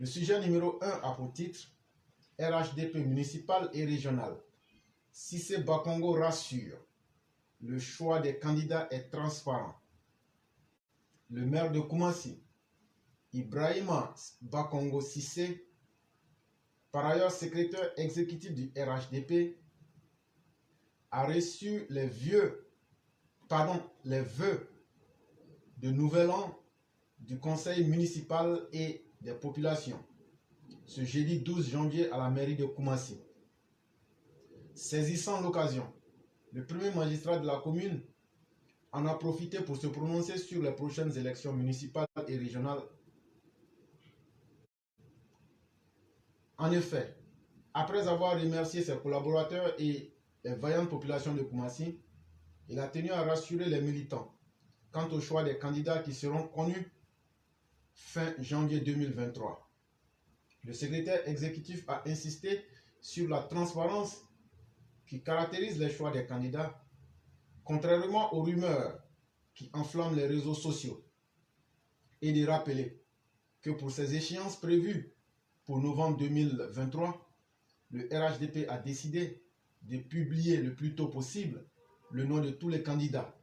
Le sujet numéro 1 a pour titre RHDP municipal et régional. Cissé Bakongo rassure. Le choix des candidats est transparent. Le maire de Koumassi, Ibrahima Bakongo Cissé, par ailleurs secrétaire exécutif du RHDP, a reçu les vœux de Nouvel An du conseil municipal et des populations ce jeudi 12 janvier à la mairie de Koumassi. Saisissant l'occasion, le premier magistrat de la commune en a profité pour se prononcer sur les prochaines élections municipales et régionales. En effet, après avoir remercié ses collaborateurs et les vaillantes populations de Koumassi, il a tenu à rassurer les militants quant au choix des candidats qui seront connus fin janvier 2023. Le secrétaire exécutif a insisté sur la transparence qui caractérise les choix des candidats, contrairement aux rumeurs qui enflamment les réseaux sociaux, et de rappeler que pour ces échéances prévues pour novembre 2023, le RHDP a décidé de publier le plus tôt possible le nom de tous les candidats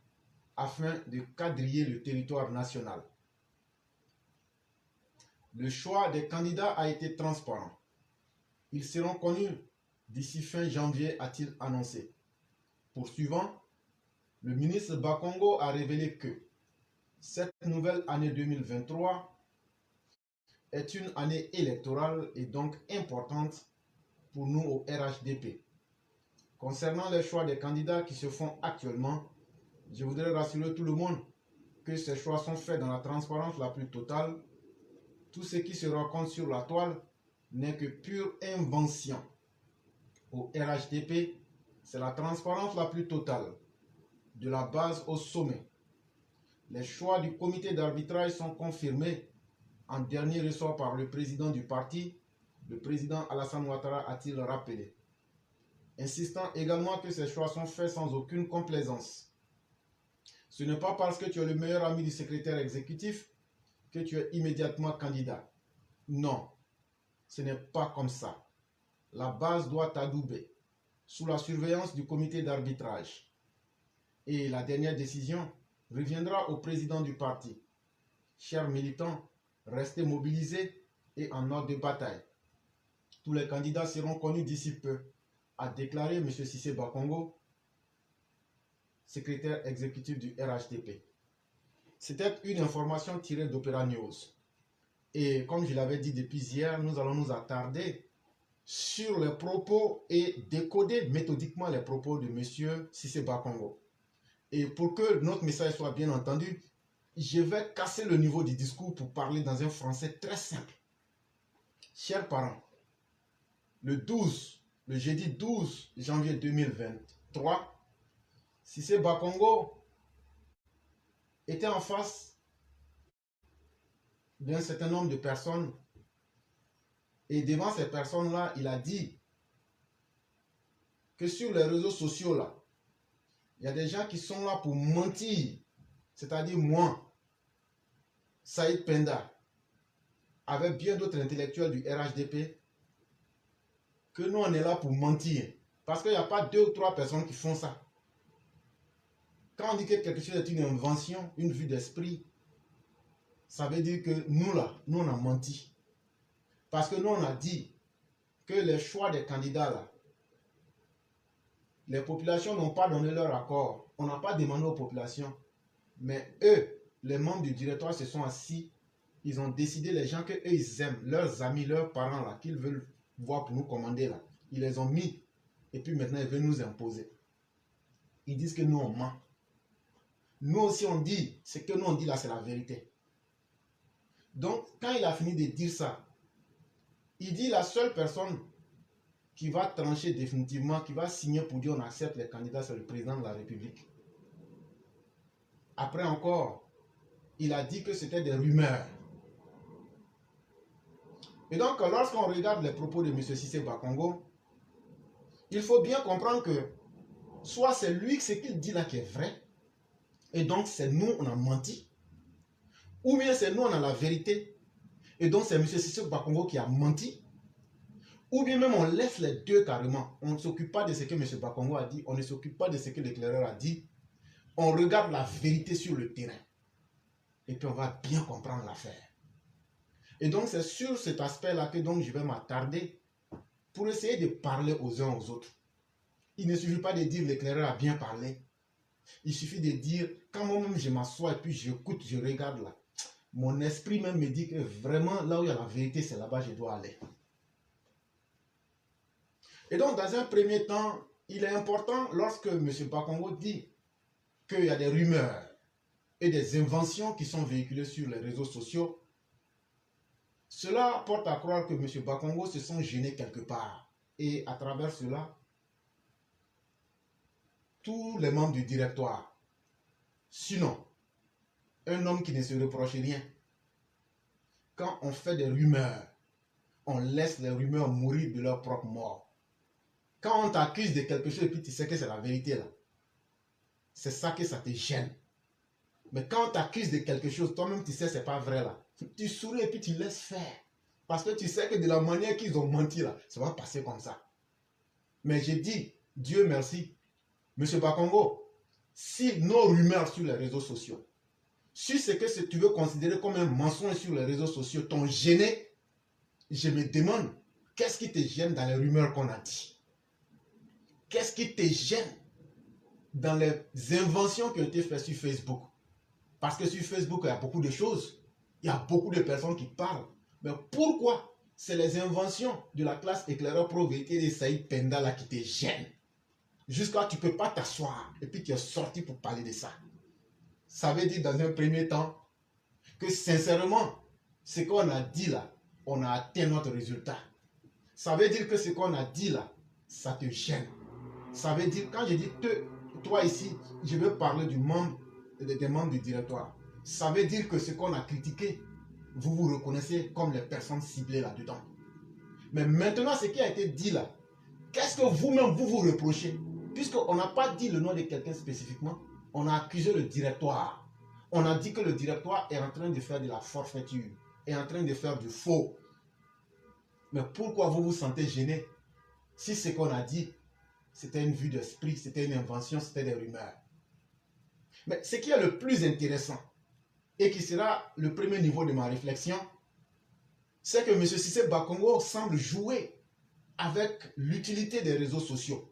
afin de quadriller le territoire national. Le choix des candidats a été transparent. Ils seront connus d'ici fin janvier, a-t-il annoncé. Poursuivant, le ministre Bakongo a révélé que cette nouvelle année 2023 est une année électorale et donc importante pour nous au RHDP. Concernant les choix des candidats qui se font actuellement, je voudrais rassurer tout le monde que ces choix sont faits dans la transparence la plus totale. Tout ce qui se raconte sur la toile n'est que pure invention. Au RHDP, c'est la transparence la plus totale, de la base au sommet. Les choix du comité d'arbitrage sont confirmés en dernier ressort par le président du parti, le président Alassane Ouattara, a-t-il rappelé, insistant également que ces choix sont faits sans aucune complaisance. Ce n'est pas parce que tu es le meilleur ami du secrétaire exécutif que tu es immédiatement candidat. Non, ce n'est pas comme ça. La base doit t'adouber sous la surveillance du comité d'arbitrage. Et la dernière décision reviendra au président du parti. Chers militants, restez mobilisés et en ordre de bataille. Tous les candidats seront connus d'ici peu, a déclaré M. Cissé Bakongo, secrétaire exécutif du RHDP. C'était une information tirée d'Opéra News. Et comme je l'avais dit depuis hier, nous allons nous attarder sur les propos et décoder méthodiquement les propos de M. Cissé Bakongo. Et pour que notre message soit bien entendu, je vais casser le niveau du discours pour parler dans un français très simple. Chers parents, le jeudi 12 janvier 2023, Cissé Bakongo était en face d'un certain nombre de personnes et devant ces personnes-là, il a dit que sur les réseaux sociaux, là, il y a des gens qui sont là pour mentir, c'est-à-dire moi, Saïd Penda, avec bien d'autres intellectuels du RHDP, que nous on est là pour mentir, parce qu'il n'y a pas 2 ou 3 personnes qui font ça. Quand on dit que quelque chose est une invention, une vue d'esprit, ça veut dire que nous là, nous on a menti. Parce que nous on a dit que les choix des candidats là, les populations n'ont pas donné leur accord. On n'a pas demandé aux populations. Mais eux, les membres du directoire se sont assis. Ils ont décidé les gens qu'eux ils aiment, leurs amis, leurs parents là, qu'ils veulent voir pour nous commander là. Ils les ont mis. Et puis maintenant ils veulent nous imposer. Ils disent que nous on ment. Nous aussi on dit, ce que nous on dit là c'est la vérité. Donc quand il a fini de dire ça, il dit la seule personne qui va trancher définitivement, qui va signer pour dire on accepte les candidats, c'est le président de la République. Après encore, il a dit que c'était des rumeurs. Et donc lorsqu'on regarde les propos de M. Cissé Bakongo, il faut bien comprendre que soit c'est lui, ce qu'il dit là qui est vrai, et donc c'est nous, on a menti, ou bien c'est nous, on a la vérité, et donc c'est M. Sissoko Bakongo qui a menti, ou bien même on laisse les deux carrément. On ne s'occupe pas de ce que M. Bakongo a dit, on ne s'occupe pas de ce que l'éclaireur a dit, on regarde la vérité sur le terrain. Et puis on va bien comprendre l'affaire. Et donc c'est sur cet aspect-là que donc je vais m'attarder pour essayer de parler aux uns aux autres. Il ne suffit pas de dire l'éclaireur a bien parlé. Il suffit de dire, quand moi-même je m'assois et puis j'écoute, je regarde là, mon esprit même me dit que vraiment là où il y a la vérité, c'est là-bas que je dois aller. Et donc dans un premier temps, il est important lorsque M. Bakongo dit qu'il y a des rumeurs et des inventions qui sont véhiculées sur les réseaux sociaux, cela porte à croire que M. Bakongo se sent gêné quelque part. Et à travers cela, tous les membres du directoire, sinon un homme qui ne se reproche rien, quand on fait des rumeurs, on laisse les rumeurs mourir de leur propre mort. Quand on t'accuse de quelque chose et puis tu sais que c'est la vérité là, c'est ça que ça te gêne. Mais quand on t'accuse de quelque chose, toi-même tu sais que ce n'est pas vrai là, tu souris et puis tu laisses faire. Parce que tu sais que de la manière qu'ils ont menti là, ça va passer comme ça. Mais j'ai dit, Dieu merci, M. Bakongo, si nos rumeurs sur les réseaux sociaux, si c'est que tu veux considérer comme un mensonge sur les réseaux sociaux, t'ont gêné, je me demande, qu'est-ce qui te gêne dans les rumeurs qu'on a dit? Qu'est-ce qui te gêne dans les inventions qui ont été faites sur Facebook? Parce que sur Facebook, il y a beaucoup de choses. Il y a beaucoup de personnes qui parlent. Mais pourquoi c'est les inventions de la classe éclaireur pro-vérité de Saïd Penda là qui te gênent? Jusqu'à tu ne peux pas t'asseoir et puis tu es sorti pour parler de ça. Ça veut dire dans un premier temps que sincèrement, ce qu'on a dit là, on a atteint notre résultat. Ça veut dire que ce qu'on a dit là, ça te gêne. Ça veut dire, quand je dis toi ici, je veux parler des membres du directoire. Ça veut dire que ce qu'on a critiqué, vous vous reconnaissez comme les personnes ciblées là-dedans. Mais maintenant, ce qui a été dit là, qu'est-ce que vous-même vous reprochez? Puisqu'on n'a pas dit le nom de quelqu'un spécifiquement, on a accusé le directoire. On a dit que le directoire est en train de faire de la forfaiture, est en train de faire du faux. Mais pourquoi vous vous sentez gêné si ce qu'on a dit, c'était une vue d'esprit, c'était une invention, c'était des rumeurs? Mais ce qui est le plus intéressant, et qui sera le premier niveau de ma réflexion, c'est que M. Sissoko Bakongo semble jouer avec l'utilité des réseaux sociaux.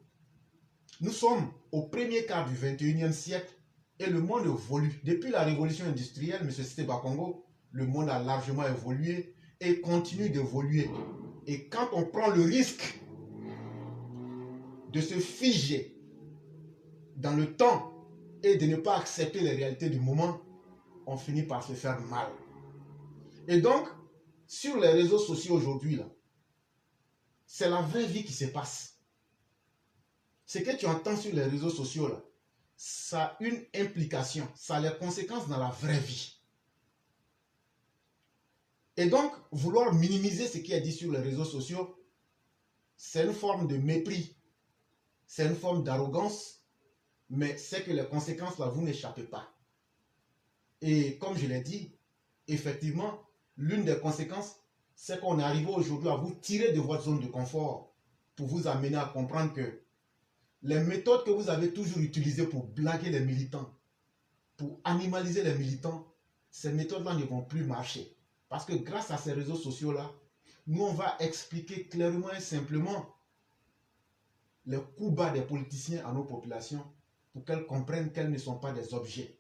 Nous sommes au premier quart du 21e siècle et le monde évolue. Depuis la révolution industrielle, M. Sissoko Bakongo, le monde a largement évolué et continue d'évoluer. Et quand on prend le risque de se figer dans le temps et de ne pas accepter les réalités du moment, on finit par se faire mal. Et donc, sur les réseaux sociaux aujourd'hui, c'est la vraie vie qui se passe. Ce que tu entends sur les réseaux sociaux, là, ça a une implication, ça a les conséquences dans la vraie vie. Et donc, vouloir minimiser ce qui est dit sur les réseaux sociaux, c'est une forme de mépris, c'est une forme d'arrogance, mais c'est que les conséquences, là, vous n'échappez pas. Et comme je l'ai dit, effectivement, l'une des conséquences, c'est qu'on est arrivé aujourd'hui à vous tirer de votre zone de confort pour vous amener à comprendre que les méthodes que vous avez toujours utilisées pour blaguer les militants, pour animaliser les militants, ces méthodes-là ne vont plus marcher. Parce que grâce à ces réseaux sociaux-là, nous, on va expliquer clairement et simplement les coups bas des politiciens à nos populations pour qu'elles comprennent qu'elles ne sont pas des objets.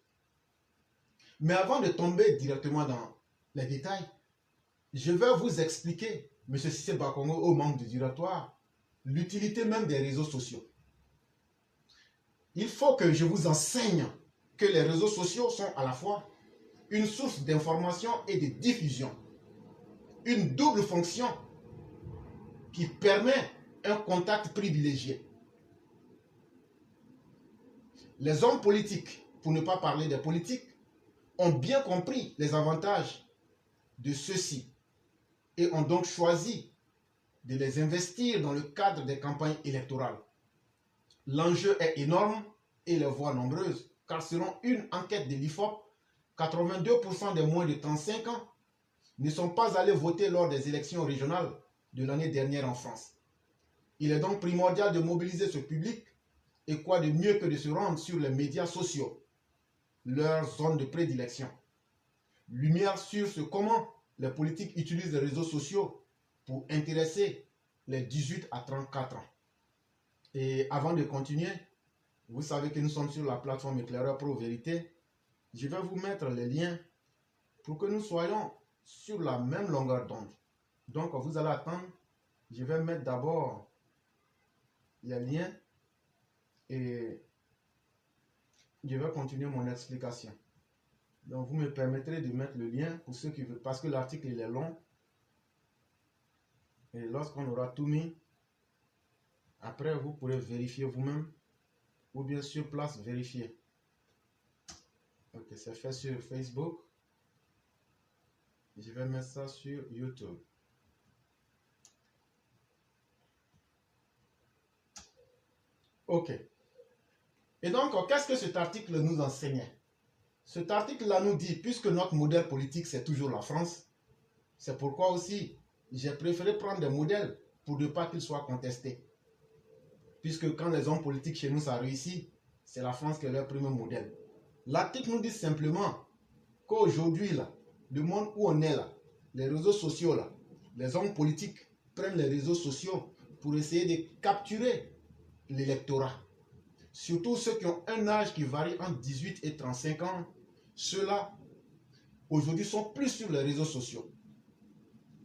Mais avant de tomber directement dans les détails, je vais vous expliquer, M. Sissoko Bakongo, aux membres du directoire, l'utilité même des réseaux sociaux. Il faut que je vous enseigne que les réseaux sociaux sont à la fois une source d'information et de diffusion. Une double fonction qui permet un contact privilégié. Les hommes politiques, pour ne pas parler des politiques, ont bien compris les avantages de ceux-ci et ont donc choisi de les investir dans le cadre des campagnes électorales. L'enjeu est énorme et les voix nombreuses, car selon une enquête de l'IFOP, 82% des moins de 35 ans ne sont pas allés voter lors des élections régionales de l'année dernière en France. Il est donc primordial de mobiliser ce public et quoi de mieux que de se rendre sur les médias sociaux, leur zone de prédilection. Lumière sur ce comment les politiques utilisent les réseaux sociaux pour intéresser les 18 à 34 ans. Et avant de continuer, vous savez que nous sommes sur la plateforme Éclaireur Pro Vérité. Je vais vous mettre les liens pour que nous soyons sur la même longueur d'onde. Donc, vous allez attendre. Je vais mettre d'abord les liens et je vais continuer mon explication. Donc, vous me permettrez de mettre le lien pour ceux qui veulent, parce que l'article il est long. Et lorsqu'on aura tout mis, après vous pourrez vérifier vous-même ou bien sur place vérifier. Ok, c'est fait sur Facebook. Je vais mettre ça sur YouTube. Ok. Et donc, qu'est-ce que cet article nous enseignait? Cet article-là nous dit, puisque notre modèle politique, c'est toujours la France, c'est pourquoi aussi, j'ai préféré prendre des modèles pour ne pas qu'ils soient contestés. Puisque quand les hommes politiques chez nous, ça réussit, c'est la France qui est leur premier modèle. L'article nous dit simplement qu'aujourd'hui, là, le monde où on est là, les réseaux sociaux là, les hommes politiques prennent les réseaux sociaux pour essayer de capturer l'électorat. Surtout ceux qui ont un âge qui varie entre 18 et 35 ans, ceux-là, aujourd'hui, sont plus sur les réseaux sociaux.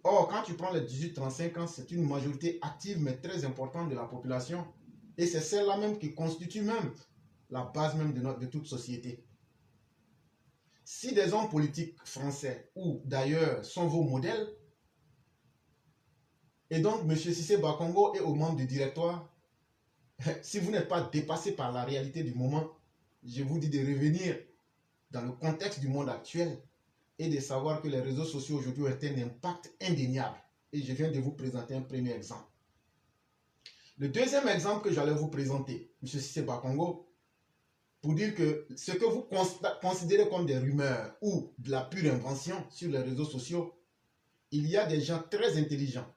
Or, quand tu prends les 18-35 ans, c'est une majorité active mais très importante de la population. Et c'est celle-là même qui constitue même la base même de toute société. Si des hommes politiques français ou d'ailleurs sont vos modèles, et donc M. Cissé Bakongo est au membre du directoire, si vous n'êtes pas dépassé par la réalité du moment, je vous dis de revenir dans le contexte du monde actuel et de savoir que les réseaux sociaux aujourd'hui ont un impact indéniable. Et je viens de vous présenter un premier exemple. Le deuxième exemple que j'allais vous présenter, M. Cissé Bakongo, pour dire que ce que vous considérez comme des rumeurs ou de la pure invention sur les réseaux sociaux, il y a des gens très intelligents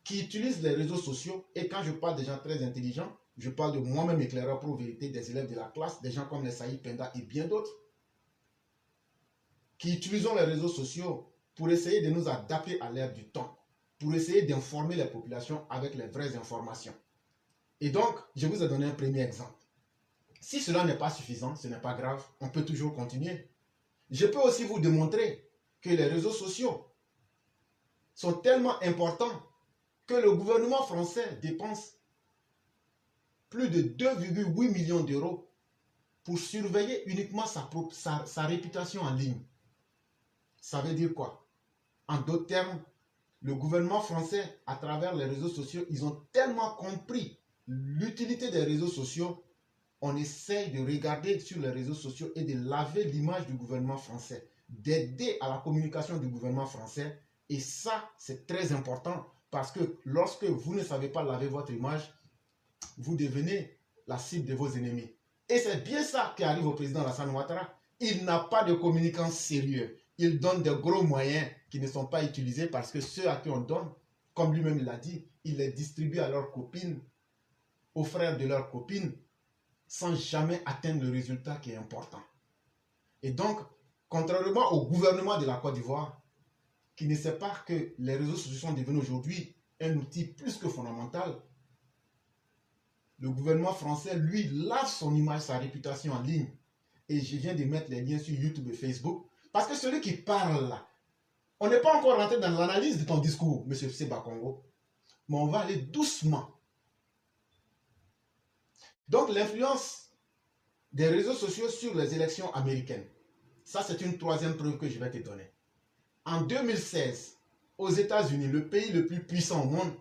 qui utilisent les réseaux sociaux. Et quand je parle des gens très intelligents, je parle de moi-même Éclaireur Pro Vérité, des élèves de la classe, des gens comme les Saïd Penda et bien d'autres, qui utilisons les réseaux sociaux pour essayer de nous adapter à l'ère du temps, pour essayer d'informer les populations avec les vraies informations. Et donc, je vous ai donné un premier exemple. Si cela n'est pas suffisant, ce n'est pas grave, on peut toujours continuer. Je peux aussi vous démontrer que les réseaux sociaux sont tellement importants que le gouvernement français dépense plus de 2,8 millions d'euros pour surveiller uniquement sa réputation en ligne. Ça veut dire quoi? En d'autres termes, le gouvernement français, à travers les réseaux sociaux, ils ont tellement compris l'utilité des réseaux sociaux. On essaye de regarder sur les réseaux sociaux et de laver l'image du gouvernement français, d'aider à la communication du gouvernement français. Et ça, c'est très important parce que lorsque vous ne savez pas laver votre image, vous devenez la cible de vos ennemis. Et c'est bien ça qui arrive au président Alassane Ouattara. Il n'a pas de communicants sérieux. Il donne de gros moyens qui ne sont pas utilisés parce que ceux à qui on donne, comme lui-même l'a dit, il les distribue à leurs copines, aux frères de leurs copines, sans jamais atteindre le résultat qui est important. Et donc, contrairement au gouvernement de la Côte d'Ivoire, qui ne sait pas que les réseaux sociaux sont devenus aujourd'hui un outil plus que fondamental, le gouvernement français, lui, lave son image, sa réputation en ligne. Et je viens de mettre les liens sur YouTube et Facebook. Parce que celui qui parle là, on n'est pas encore rentré dans l'analyse de ton discours, M. Cissé Bakongo. Mais on va aller doucement. Donc, l'influence des réseaux sociaux sur les élections américaines. Ça, c'est une troisième preuve que je vais te donner. En 2016, aux États-Unis, le pays le plus puissant au monde,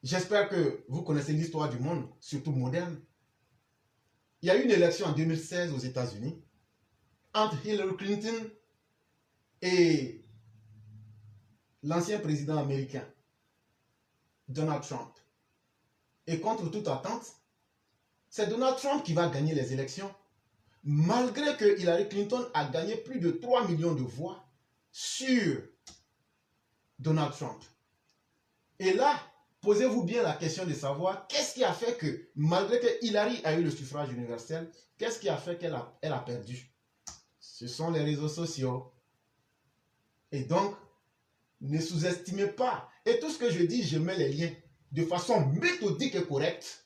j'espère que vous connaissez l'histoire du monde, surtout moderne. Il y a eu une élection en 2016 aux États-Unis entre Hillary Clinton et l'ancien président américain, Donald Trump. Et contre toute attente, c'est Donald Trump qui va gagner les élections, malgré que Hillary Clinton a gagné plus de 3 millions de voix sur Donald Trump. Et là, posez-vous bien la question de savoir qu'est-ce qui a fait que, malgré que Hillary a eu le suffrage universel, qu'est-ce qui a fait qu'elle a perdu? Ce sont les réseaux sociaux. Et donc, ne sous-estimez pas. Et tout ce que je dis, je mets les liens de façon méthodique et correcte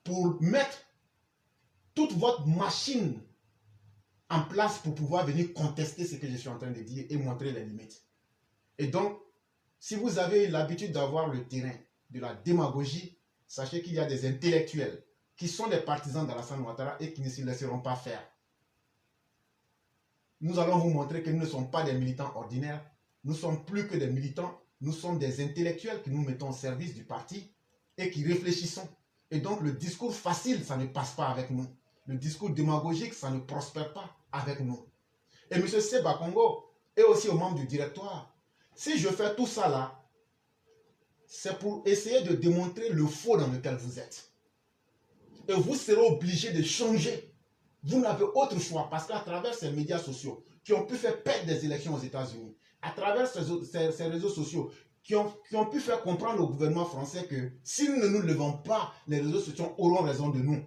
pour mettre toute votre machine en place pour pouvoir venir contester ce que je suis en train de dire et montrer les limites. Et donc, si vous avez l'habitude d'avoir le terrain de la démagogie, sachez qu'il y a des intellectuels qui sont des partisans d'Alassane Ouattara et qui ne se laisseront pas faire. Nous allons vous montrer que nous ne sommes pas des militants ordinaires, nous ne sommes plus que des militants, nous sommes des intellectuels qui nous mettons au service du parti et qui réfléchissons. Et donc le discours facile, ça ne passe pas avec nous. Le discours démagogique, ça ne prospère pas avec nous. Et M. Seba Congo est aussi aux membres du directoire. Si je fais tout ça là, c'est pour essayer de démontrer le faux dans lequel vous êtes. Et vous serez obligé de changer. Vous n'avez autre choix parce qu'à travers ces médias sociaux qui ont pu faire perdre des élections aux États-Unis, à travers ces réseaux sociaux qui ont pu faire comprendre au gouvernement français que si nous ne nous levons pas, les réseaux sociaux auront raison de nous.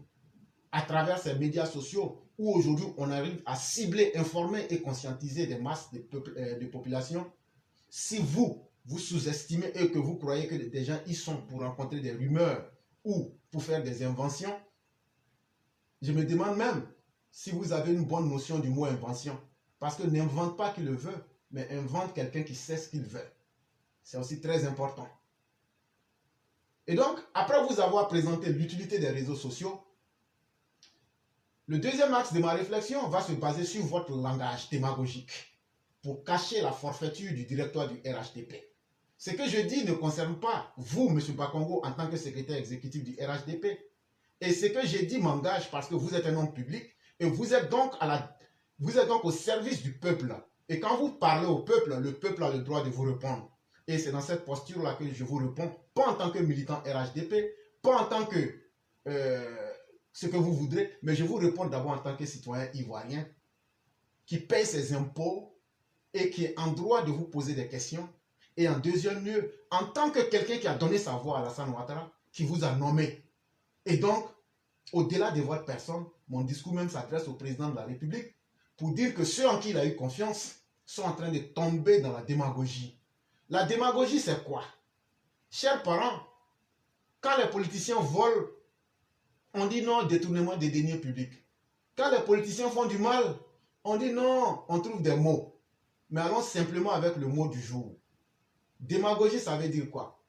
À travers ces médias sociaux où aujourd'hui on arrive à cibler, informer et conscientiser des masses de population, si vous sous-estimez et que vous croyez que des gens y sont pour rencontrer des rumeurs ou pour faire des inventions, je me demande même si vous avez une bonne notion du mot invention. Parce que n'invente pas qui le veut, mais invente quelqu'un qui sait ce qu'il veut. C'est aussi très important. Et donc, après vous avoir présenté l'utilité des réseaux sociaux, le deuxième axe de ma réflexion va se baser sur votre langage démagogique pour cacher la forfaiture du directoire du RHDP. Ce que je dis ne concerne pas vous, M. Bakongo, en tant que secrétaire exécutif du RHDP. Et ce que j'ai dit m'engage parce que vous êtes un homme public et vous êtes donc au service du peuple. Et quand vous parlez au peuple, le peuple a le droit de vous répondre. Et c'est dans cette posture-là que je vous réponds, pas en tant que militant RHDP, pas en tant que ce que vous voudrez, mais je vous réponds d'abord en tant que citoyen ivoirien qui paye ses impôts et qui est en droit de vous poser des questions. Et en deuxième lieu, en tant que quelqu'un qui a donné sa voix à Alassane Ouattara, qui vous a nommé. Et donc, au-delà de votre personne, mon discours même s'adresse au président de la République pour dire que ceux en qui il a eu confiance sont en train de tomber dans la démagogie. La démagogie, c'est quoi? Chers parents, quand les politiciens volent, on dit non, détournement des deniers publics. Quand les politiciens font du mal, on dit non, on trouve des mots. Mais allons simplement avec le mot du jour. Démagogie, ça veut dire quoi?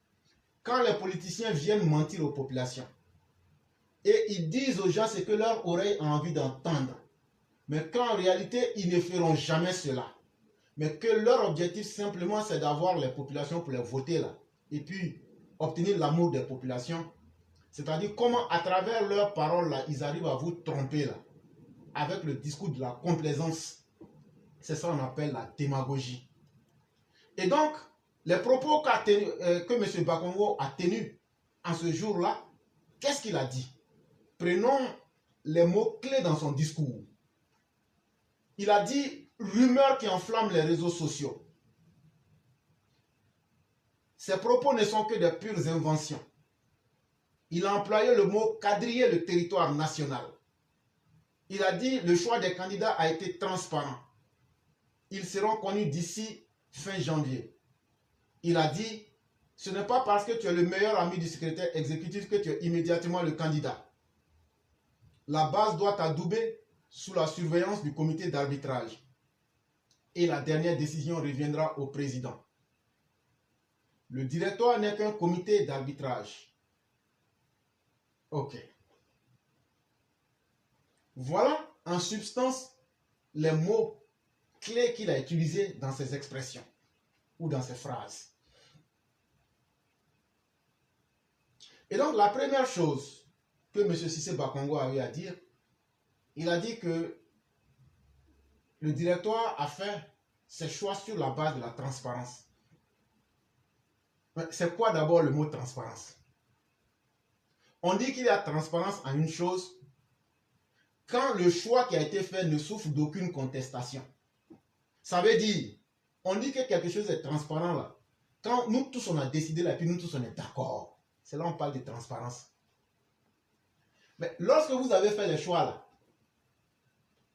Quand les politiciens viennent mentir aux populations et ils disent aux gens ce que leur oreille a envie d'entendre, mais qu'en réalité, ils ne feront jamais cela. Mais que leur objectif simplement, c'est d'avoir les populations pour les voter là. Et puis, obtenir l'amour des populations. C'est-à-dire comment, à travers leurs paroles là, ils arrivent à vous tromper là. Avec le discours de la complaisance. C'est ça qu'on appelle la démagogie. Et donc, les propos que M. Bakongo a tenus en ce jour-là, qu'est-ce qu'il a dit? Prenons les mots-clés dans son discours. Il a dit « rumeurs qui enflamment les réseaux sociaux ». Ces propos ne sont que des pures inventions. Il a employé le mot « quadriller le territoire national ». Il a dit « le choix des candidats a été transparent. Ils seront connus d'ici fin janvier ». Il a dit « ce n'est pas parce que tu es le meilleur ami du secrétaire exécutif que tu es immédiatement le candidat. La base doit t'adouber sous la surveillance du comité d'arbitrage. Et la dernière décision reviendra au président. Le directoire n'est qu'un comité d'arbitrage. » Ok. Voilà en substance les mots clés qu'il a utilisés dans ses expressions ou dans ses phrases. Et donc la première chose que M. Cissé Bakongo a eu à dire, il a dit que le directoire a fait ses choix sur la base de la transparence. C'est quoi d'abord le mot transparence? On dit qu'il y a transparence en une chose quand le choix qui a été fait ne souffre d'aucune contestation. Ça veut dire, on dit que quelque chose est transparent là. Quand nous tous on a décidé là, puis nous tous on est d'accord. C'est là on parle de transparence. Mais lorsque vous avez fait les choix là,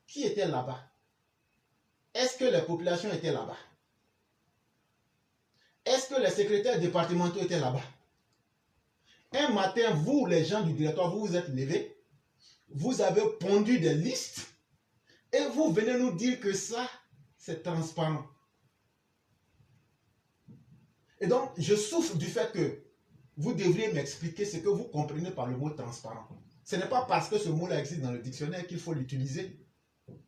qui était là-bas? Est-ce que les populations étaient là-bas? Est-ce que les secrétaires départementaux étaient là-bas? Un matin, vous, les gens du directoire, vous vous êtes levés, vous avez pondu des listes et vous venez nous dire que ça, c'est transparent. Et donc, je souffre du fait que vous devriez m'expliquer ce que vous comprenez par le mot transparent. Ce n'est pas parce que ce mot-là existe dans le dictionnaire qu'il faut l'utiliser.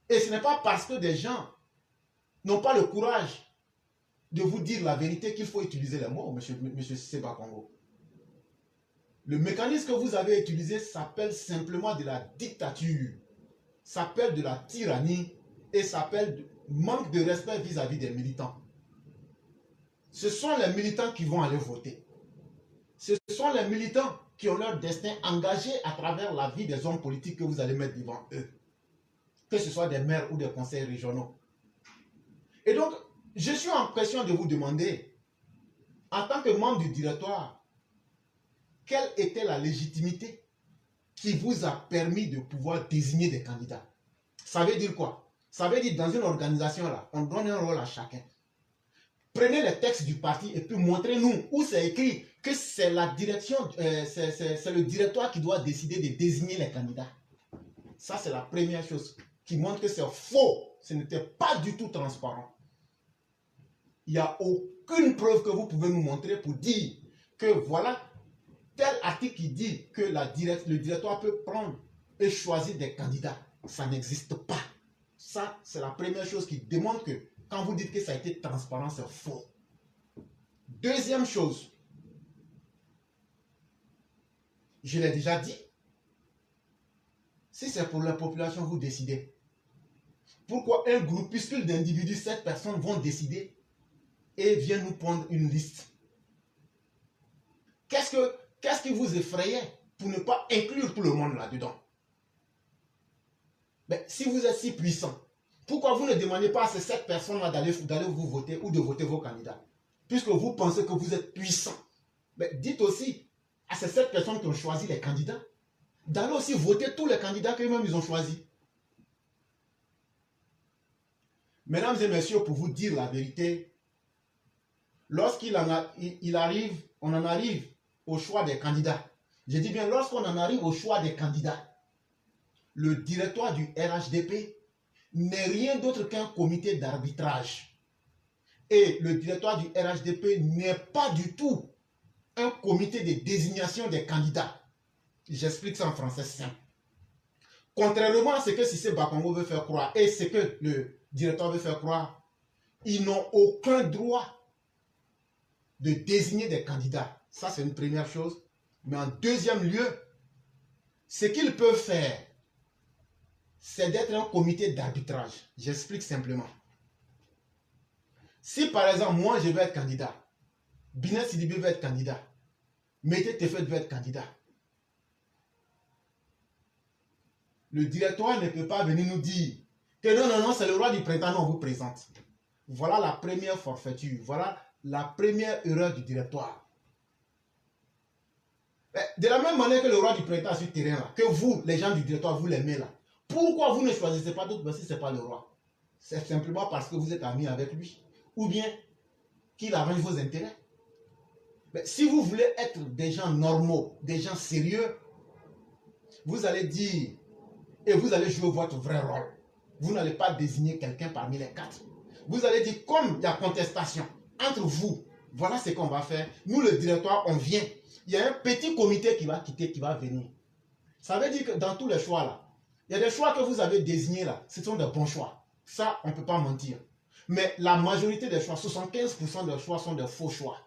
Et ce n'est pas parce que des gens n'ont pas le courage de vous dire la vérité qu'il faut utiliser les mots, monsieur Seba Congo. Le mécanisme que vous avez utilisé s'appelle simplement de la dictature, s'appelle de la tyrannie et s'appelle manque de respect vis-à-vis des militants. Ce sont les militants qui vont aller voter. Ce sont les militants qui ont leur destin engagé à travers la vie des hommes politiques que vous allez mettre devant eux. Que ce soit des maires ou des conseils régionaux. Et donc, je suis en question de vous demander, en tant que membre du directoire, quelle était la légitimité qui vous a permis de pouvoir désigner des candidats? Ça veut dire quoi? Ça veut dire dans une organisation là, on donne un rôle à chacun. Prenez les textes du parti et puis montrez-nous où c'est écrit que c'est la direction, c'est le directoire qui doit décider de désigner les candidats. Ça, c'est la première chose qui montre que c'est faux. Ce n'était pas du tout transparent. Il n'y a aucune preuve que vous pouvez nous montrer pour dire que voilà, tel article qui dit que le directoire peut prendre et choisir des candidats. Ça n'existe pas. Ça, c'est la première chose qui démontre que quand vous dites que ça a été transparent, c'est faux. Deuxième chose, je l'ai déjà dit, si c'est pour la population, vous décidez. Pourquoi un groupuscule d'individus, 7 personnes vont décider et viennent nous prendre une liste? Qu'est-ce qui vous effrayait pour ne pas inclure tout le monde là-dedans? Mais si vous êtes si puissant, pourquoi vous ne demandez pas à ces 7 personnes-là d'aller vous voter ou de voter vos candidats? Puisque vous pensez que vous êtes puissant. Mais dites aussi à ces 7 personnes qui ont choisi les candidats d'aller aussi voter tous les candidats qu'eux-mêmes ils ont choisis. Mesdames et messieurs, pour vous dire la vérité, lorsqu'on en arrive au choix des candidats, je dis bien lorsqu'on en arrive au choix des candidats, le directoire du RHDP n'est rien d'autre qu'un comité d'arbitrage. Et le directoire du RHDP n'est pas du tout un comité de désignation des candidats. J'explique ça en français simple. Contrairement à ce que Cissé Bakongo veut faire croire et ce que le directoire veut faire croire, ils n'ont aucun droit de désigner des candidats. Ça, c'est une première chose. Mais en deuxième lieu, ce qu'ils peuvent faire, c'est d'être un comité d'arbitrage. J'explique simplement. Si par exemple, moi je veux être candidat, Binet Sidibé veut être candidat, Mété Tefet veut être candidat, le directoire ne peut pas venir nous dire que non, c'est le roi du printemps, on vous présente. Voilà la première forfaiture, voilà la première erreur du directoire. De la même manière que le roi du printemps sur le terrain, là, que vous, les gens du directoire, vous l'aimez là, pourquoi vous ne choisissez pas d'autres si ce n'est pas le roi? C'est simplement parce que vous êtes amis avec lui. Ou bien qu'il arrange vos intérêts. Mais si vous voulez être des gens normaux, des gens sérieux, vous allez dire et vous allez jouer votre vrai rôle. Vous n'allez pas désigner quelqu'un parmi les 4. Vous allez dire, comme il y a contestation entre vous, voilà ce qu'on va faire. Nous, le directoire, on vient. Il y a un petit comité qui va quitter, qui va venir. Ça veut dire que dans tous les choix là, il y a des choix que vous avez désignés là, ce sont des bons choix. Ça, on ne peut pas mentir. Mais la majorité des choix, 75% des choix sont des faux choix.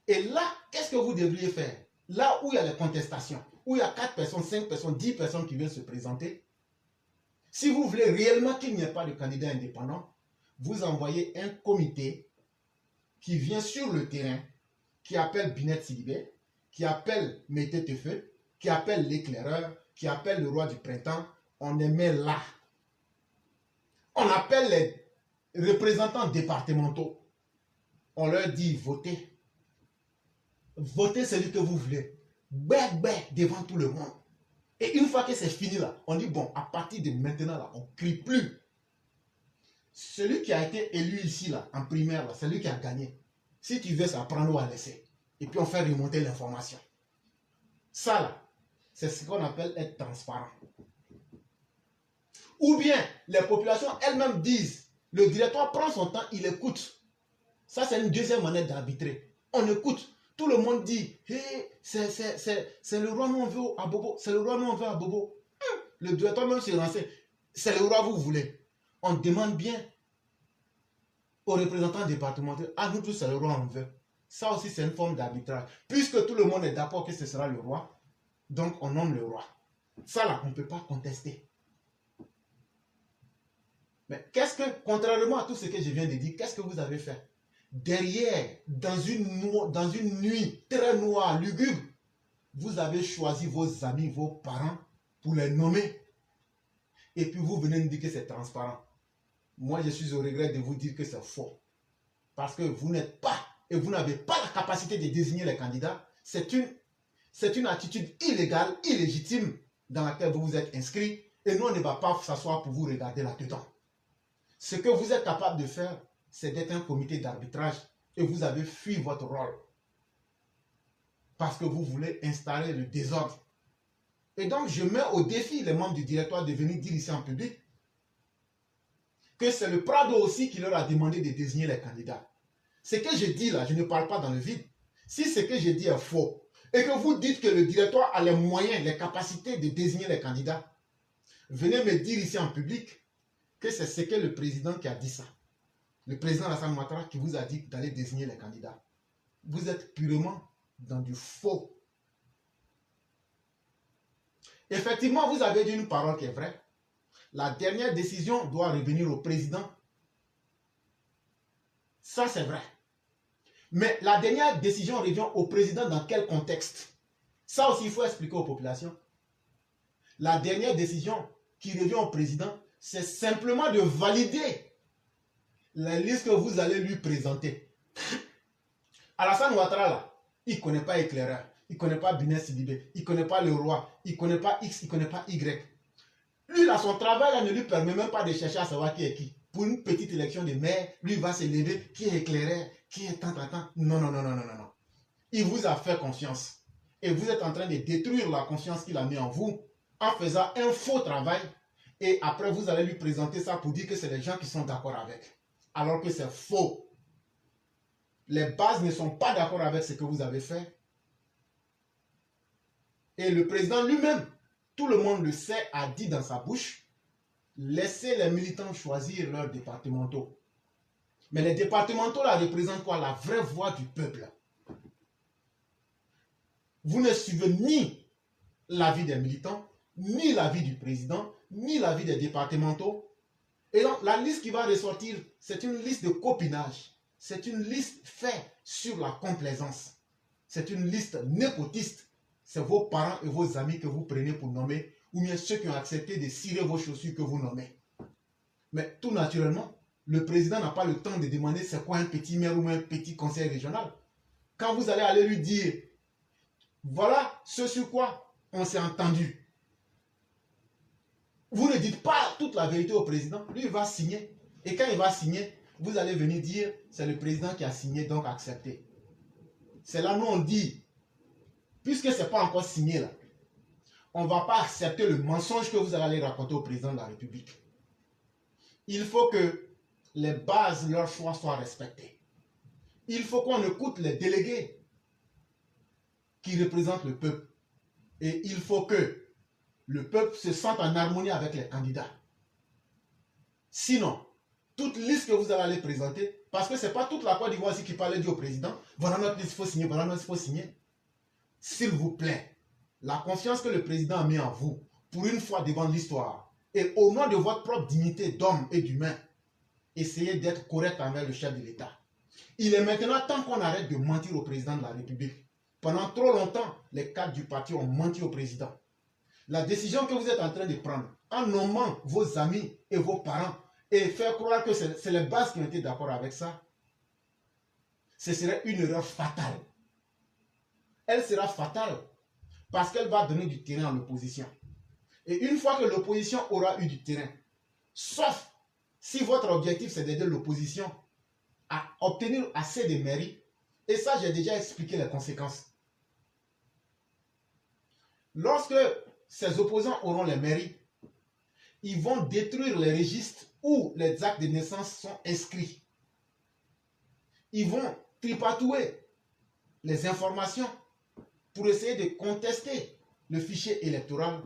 Et là, qu'est-ce que vous devriez faire? Là où il y a les contestations, où il y a 4 personnes, 5 personnes, 10 personnes qui viennent se présenter, si vous voulez réellement qu'il n'y ait pas de candidat indépendant, vous envoyez un comité qui vient sur le terrain, qui appelle Binet Sidibé, qui appelle Mété Tefeu, qui appelle l'éclaireur, qui appelle le roi du printemps. On les met là. On appelle représentants départementaux, on leur dit votez. Votez celui que vous voulez. Devant tout le monde. Et une fois que c'est fini là, on dit bon, à partir de maintenant là, on ne crie plus. Celui qui a été élu ici là, en primaire là, c'est lui qui a gagné. Si tu veux, ça prend ou à laisser. Et puis on fait remonter l'information. Ça là, c'est ce qu'on appelle être transparent. Ou bien, les populations elles-mêmes disent, le directoire prend son temps, il écoute. Ça, c'est une deuxième manière d'arbitrer. On écoute. Tout le monde dit, hey, c'est le roi, nous on veut à Bobo. C'est le roi, nous on veut à Bobo. Le directeur même se renseigne. C'est le roi, vous voulez. On demande bien aux représentants départementaux, à nous tous, c'est le roi, on veut. Ça aussi, c'est une forme d'arbitrage. Puisque tout le monde est d'accord que ce sera le roi, donc on nomme le roi. Ça là, on ne peut pas contester. Mais qu'est-ce que, contrairement à tout ce que je viens de dire, qu'est-ce que vous avez fait? Derrière, dans une nuit très noire, lugubre, vous avez choisi vos amis, vos parents pour les nommer. Et puis vous venez nous dire que c'est transparent. Moi, je suis au regret de vous dire que c'est faux. Parce que vous n'êtes pas, et vous n'avez pas la capacité de désigner les candidats. C'est une attitude illégale, illégitime, dans laquelle vous vous êtes inscrit. Et nous, on ne va pas s'asseoir pour vous regarder là-dedans. Ce que vous êtes capable de faire, c'est d'être un comité d'arbitrage et vous avez fui votre rôle. Parce que vous voulez installer le désordre. Et donc, je mets au défi les membres du directoire de venir dire ici en public que c'est le Prado aussi qui leur a demandé de désigner les candidats. Ce que je dis là, je ne parle pas dans le vide. Si ce que je dis est faux et que vous dites que le directoire a les moyens, les capacités de désigner les candidats, venez me dire ici en public que c'est ce que le président qui a dit ça. Le président Alassane Ouattara qui vous a dit d'aller désigner les candidats. Vous êtes purement dans du faux. Effectivement, vous avez dit une parole qui est vraie. La dernière décision doit revenir au président. Ça, c'est vrai. Mais la dernière décision revient au président dans quel contexte? Ça aussi, il faut expliquer aux populations. La dernière décision qui revient au président, c'est simplement de valider la liste que vous allez lui présenter. Alassane Ouattara, là, il ne connaît pas Éclaireur, il ne connaît pas Binet Sidibé, il ne connaît pas le roi, il ne connaît pas X, il ne connaît pas Y. Lui, là, son travail là, ne lui permet même pas de chercher à savoir qui est qui. Pour une petite élection de maire, lui va se lever, qui est Éclaireur, qui est tant. Non. Il vous a fait confiance. Et vous êtes en train de détruire la confiance qu'il a mis en vous en faisant un faux travail. Et après, vous allez lui présenter ça pour dire que c'est les gens qui sont d'accord avec. Alors que c'est faux. Les bases ne sont pas d'accord avec ce que vous avez fait. Et le président lui-même, tout le monde le sait, a dit dans sa bouche, laissez les militants choisir leurs départementaux. Mais les départementaux là représentent quoi? La vraie voix du peuple. Vous ne suivez ni l'avis des militants, ni l'avis du président, ni l'avis des départementaux. Et donc, la liste qui va ressortir, c'est une liste de copinage. C'est une liste faite sur la complaisance. C'est une liste népotiste. C'est vos parents et vos amis que vous prenez pour nommer, ou bien ceux qui ont accepté de cirer vos chaussures que vous nommez. Mais tout naturellement, le président n'a pas le temps de demander c'est quoi un petit maire ou un petit conseil régional. Quand vous allez aller lui dire, voilà ce sur quoi on s'est entendu. Vous ne dites pas toute la vérité au président. Lui, il va signer. Et quand il va signer, vous allez venir dire, c'est le président qui a signé, donc accepté. C'est là où on dit, puisque ce n'est pas encore signé là, on ne va pas accepter le mensonge que vous allez aller raconter au président de la République. Il faut que les bases, leur choix soient respectées. Il faut qu'on écoute les délégués qui représentent le peuple. Et il faut que le peuple se sente en harmonie avec les candidats. Sinon, toute liste que vous allez aller présenter, parce que ce n'est pas toute la Côte d'Ivoire qui parle du président, voilà notre liste, il faut signer, voilà notre liste, il faut signer. S'il vous plaît, la confiance que le président a mis en vous, pour une fois devant l'histoire, et au nom de votre propre dignité d'homme et d'humain, essayez d'être correct envers le chef de l'État. Il est maintenant temps qu'on arrête de mentir au président de la République. Pendant trop longtemps, les cadres du parti ont menti au président. La décision que vous êtes en train de prendre, en nommant vos amis et vos parents, et faire croire que c'est les bases qui ont été d'accord avec ça, ce serait une erreur fatale. Elle sera fatale parce qu'elle va donner du terrain à l'opposition. Et une fois que l'opposition aura eu du terrain, sauf si votre objectif c'est d'aider l'opposition à obtenir assez de mairies, et ça j'ai déjà expliqué les conséquences. Lorsque ces opposants auront les mairies, ils vont détruire les registres où les actes de naissance sont inscrits. Ils vont tripatouiller les informations pour essayer de contester le fichier électoral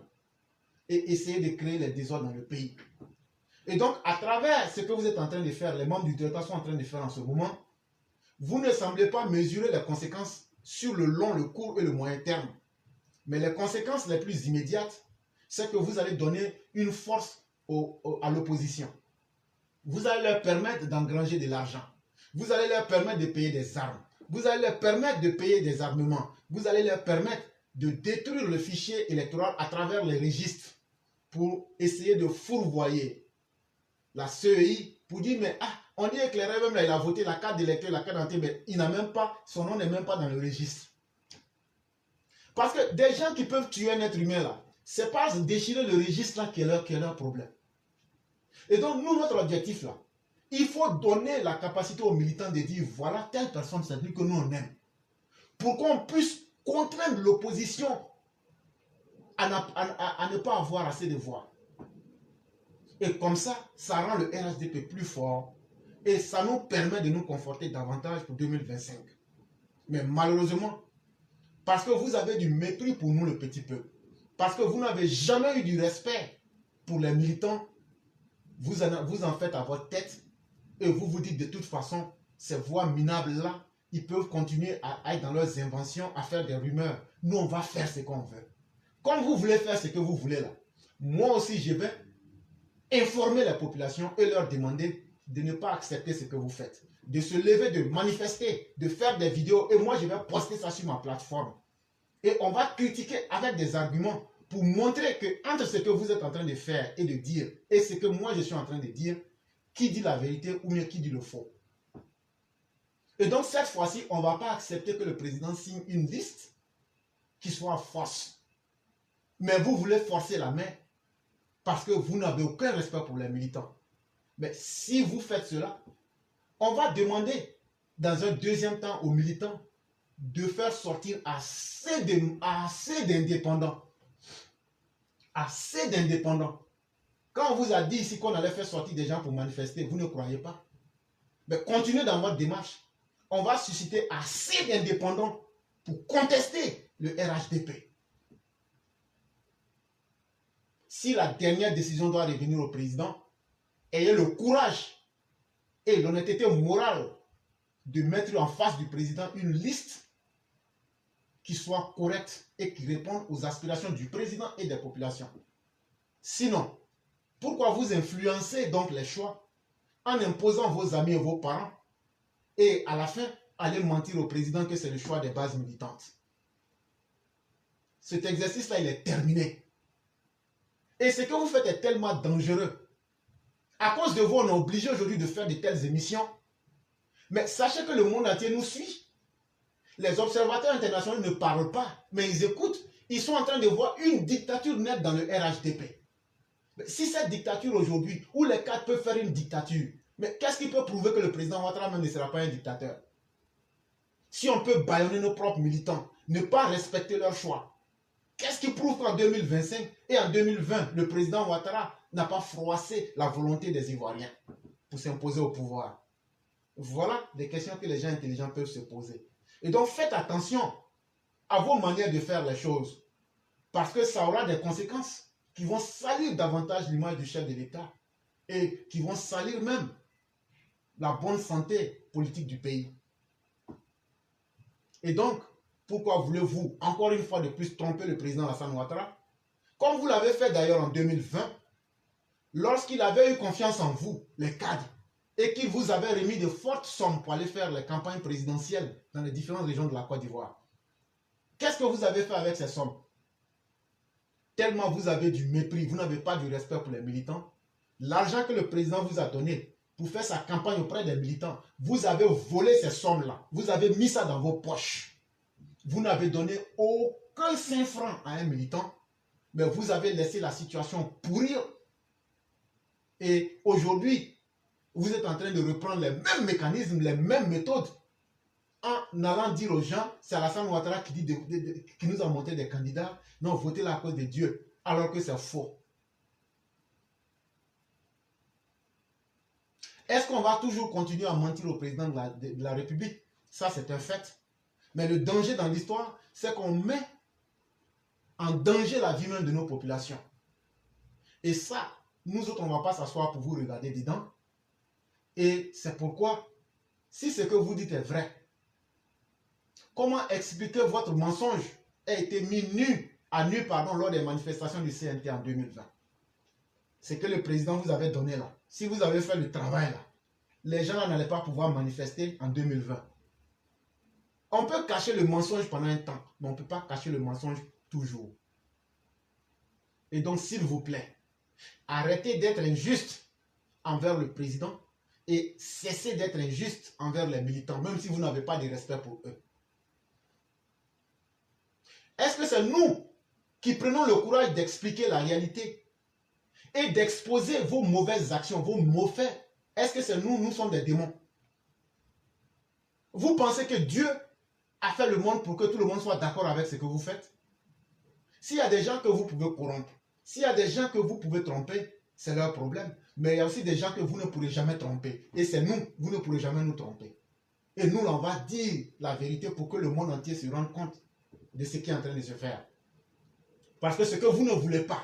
et essayer de créer les désordres dans le pays. Et donc, à travers ce que vous êtes en train de faire, les membres du directoire sont en train de faire en ce moment, vous ne semblez pas mesurer les conséquences sur le long, le court et le moyen terme. Mais les conséquences les plus immédiates, c'est que vous allez donner une force à l'opposition. Vous allez leur permettre d'engranger de l'argent. Vous allez leur permettre de payer des armes. Vous allez leur permettre de payer des armements. Vous allez leur permettre de détruire le fichier électoral à travers les registres pour essayer de fourvoyer la CEI pour dire, mais on dit éclairé, même là, il a voté la carte d'électeur, la carte d'identité, mais il n'a même pas, son nom n'est même pas dans le registre. Parce que des gens qui peuvent tuer un être humain là, c'est pas déchirer le registre là qui est leur problème. Et donc, nous, notre objectif là, il faut donner la capacité aux militants de dire, voilà, telle personne, c'est lui que nous on aime. Pour qu'on puisse contraindre l'opposition à ne pas avoir assez de voix. Et comme ça, ça rend le RHDP plus fort et ça nous permet de nous conforter davantage pour 2025. Mais malheureusement, parce que vous avez du mépris pour nous, le petit peuple, parce que vous n'avez jamais eu du respect pour les militants, vous en faites à votre tête et vous vous dites de toute façon, ces voix minables-là, ils peuvent continuer à être dans leurs inventions, à faire des rumeurs. Nous, on va faire ce qu'on veut. Comme vous voulez faire ce que vous voulez là, moi aussi, je vais informer la population et leur demander de ne pas accepter ce que vous faites. De se lever, de manifester, de faire des vidéos. Et moi, je vais poster ça sur ma plateforme. Et on va critiquer avec des arguments pour montrer que entre ce que vous êtes en train de faire et de dire et ce que moi, je suis en train de dire, qui dit la vérité ou bien qui dit le faux. Et donc, cette fois-ci, on ne va pas accepter que le président signe une liste qui soit fausse. Mais vous voulez forcer la main parce que vous n'avez aucun respect pour les militants. Mais si vous faites cela, on va demander dans un deuxième temps aux militants de faire sortir assez d'indépendants. Assez d'indépendants. Quand on vous a dit ici qu'on allait faire sortir des gens pour manifester, vous ne croyez pas. Mais continuez dans votre démarche. On va susciter assez d'indépendants pour contester le RHDP. Si la dernière décision doit revenir au président, ayez le courage et l'honnêteté morale de mettre en face du président une liste qui soit correcte et qui réponde aux aspirations du président et des populations. Sinon, pourquoi vous influencez donc les choix en imposant vos amis et vos parents et à la fin, aller mentir au président que c'est le choix des bases militantes? Cet exercice-là, il est terminé. Et ce que vous faites est tellement dangereux. À cause de vous, on est obligé aujourd'hui de faire de telles émissions. Mais sachez que le monde entier nous suit. Les observateurs internationaux ne parlent pas, mais ils écoutent. Ils sont en train de voir une dictature naître dans le RHDP. Mais si cette dictature aujourd'hui, où les cadres peuvent faire une dictature, mais qu'est-ce qui peut prouver que le président Ouattara même ne sera pas un dictateur? Si on peut bâillonner nos propres militants, ne pas respecter leur choix, qu'est-ce qui prouve qu'en 2025 et en 2020, le président Ouattara n'a pas froissé la volonté des Ivoiriens pour s'imposer au pouvoir? Voilà des questions que les gens intelligents peuvent se poser. Et donc faites attention à vos manières de faire les choses, parce que ça aura des conséquences qui vont salir davantage l'image du chef de l'État et qui vont salir même la bonne santé politique du pays. Et donc, pourquoi voulez-vous, encore une fois de plus, tromper le président Alassane Ouattara? Comme vous l'avez fait d'ailleurs en 2020, lorsqu'il avait eu confiance en vous, les cadres, et qu'il vous avait remis de fortes sommes pour aller faire les campagnes présidentielles dans les différentes régions de la Côte d'Ivoire. Qu'est-ce que vous avez fait avec ces sommes? Tellement vous avez du mépris, vous n'avez pas du respect pour les militants, L'argent que le président vous a donné pour faire sa campagne auprès des militants, vous avez volé ces sommes-là. Vous avez mis ça dans vos poches. Vous n'avez donné aucun 5 francs à un militant, mais vous avez laissé la situation pourrir. Et aujourd'hui, vous êtes en train de reprendre les mêmes mécanismes, les mêmes méthodes, en allant dire aux gens, c'est Alassane Ouattara qui nous a monté des candidats, non, votez la cause de Dieu, alors que c'est faux. Est-ce qu'on va toujours continuer à mentir au président de la République? Ça, c'est un fait. Mais le danger dans l'histoire, c'est qu'on met en danger la vie même de nos populations. Et ça, nous autres, on ne va pas s'asseoir pour vous regarder dedans. Et c'est pourquoi, si ce que vous dites est vrai, comment expliquer votre mensonge a été mis à nu lors des manifestations du CNT en 2020? C'est que le président vous avait donné là. Si vous avez fait le travail là, les gens là n'allaient pas pouvoir manifester en 2020. On peut cacher le mensonge pendant un temps, mais on ne peut pas cacher le mensonge toujours. Et donc, s'il vous plaît, arrêtez d'être injuste envers le président et cessez d'être injuste envers les militants, même si vous n'avez pas de respect pour eux. Est-ce que c'est nous qui prenons le courage d'expliquer la réalité et d'exposer vos mauvaises actions, vos mauvais faits? Est-ce que c'est nous sommes des démons? Vous pensez que Dieu a fait le monde pour que tout le monde soit d'accord avec ce que vous faites? S'il y a des gens que vous pouvez corrompre, s'il y a des gens que vous pouvez tromper, c'est leur problème. Mais il y a aussi des gens que vous ne pourrez jamais tromper. Et c'est nous, vous ne pourrez jamais nous tromper. Et nous, on va dire la vérité pour que le monde entier se rende compte de ce qui est en train de se faire. Parce que ce que vous ne voulez pas,